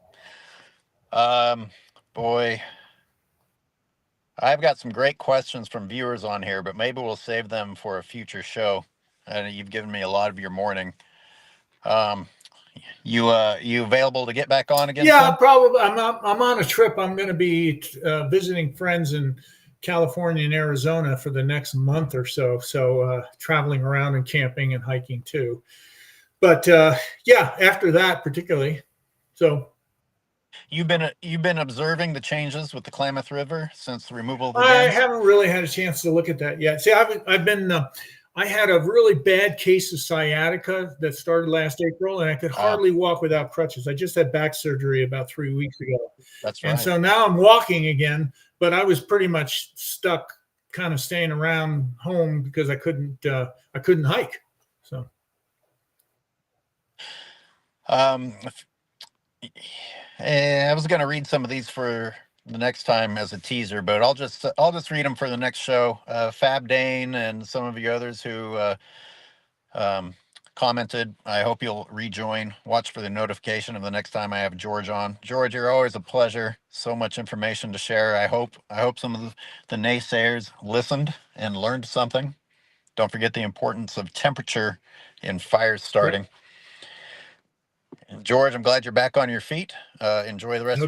Boy, I've got some great questions from viewers on here, but maybe we'll save them for a future show. And you've given me a lot of your morning. Um, you available to get back on again
Yeah,
soon?
probably. I'm on a trip. I'm going to be visiting friends in California and Arizona for the next month or so. So traveling around and camping and hiking too. But yeah, after that, particularly. So
You've been observing the changes with the Klamath River since the removal of the
I
dams?
haven't really had a chance to look at that yet. See, I've been I had a really bad case of sciatica that started last April, and I could
Uh,
hardly walk without crutches. I just had back surgery about 3 weeks ago,
that's
and
right.
so now I'm walking again. But I was pretty much stuck, kind of staying around home because I couldn't hike. So
Um, I was going to read some of these for the next time as a teaser, but I'll just read them for the next show. Fab Dane and some of you others who um, commented. I hope you'll rejoin. Watch for the notification of the next time I have George on. George, you're always a pleasure. So much information to share. I hope some of the naysayers listened and learned something. Don't forget the importance of temperature in fires
yep.
starting. George, I'm glad you're back on your feet. Enjoy the rest of your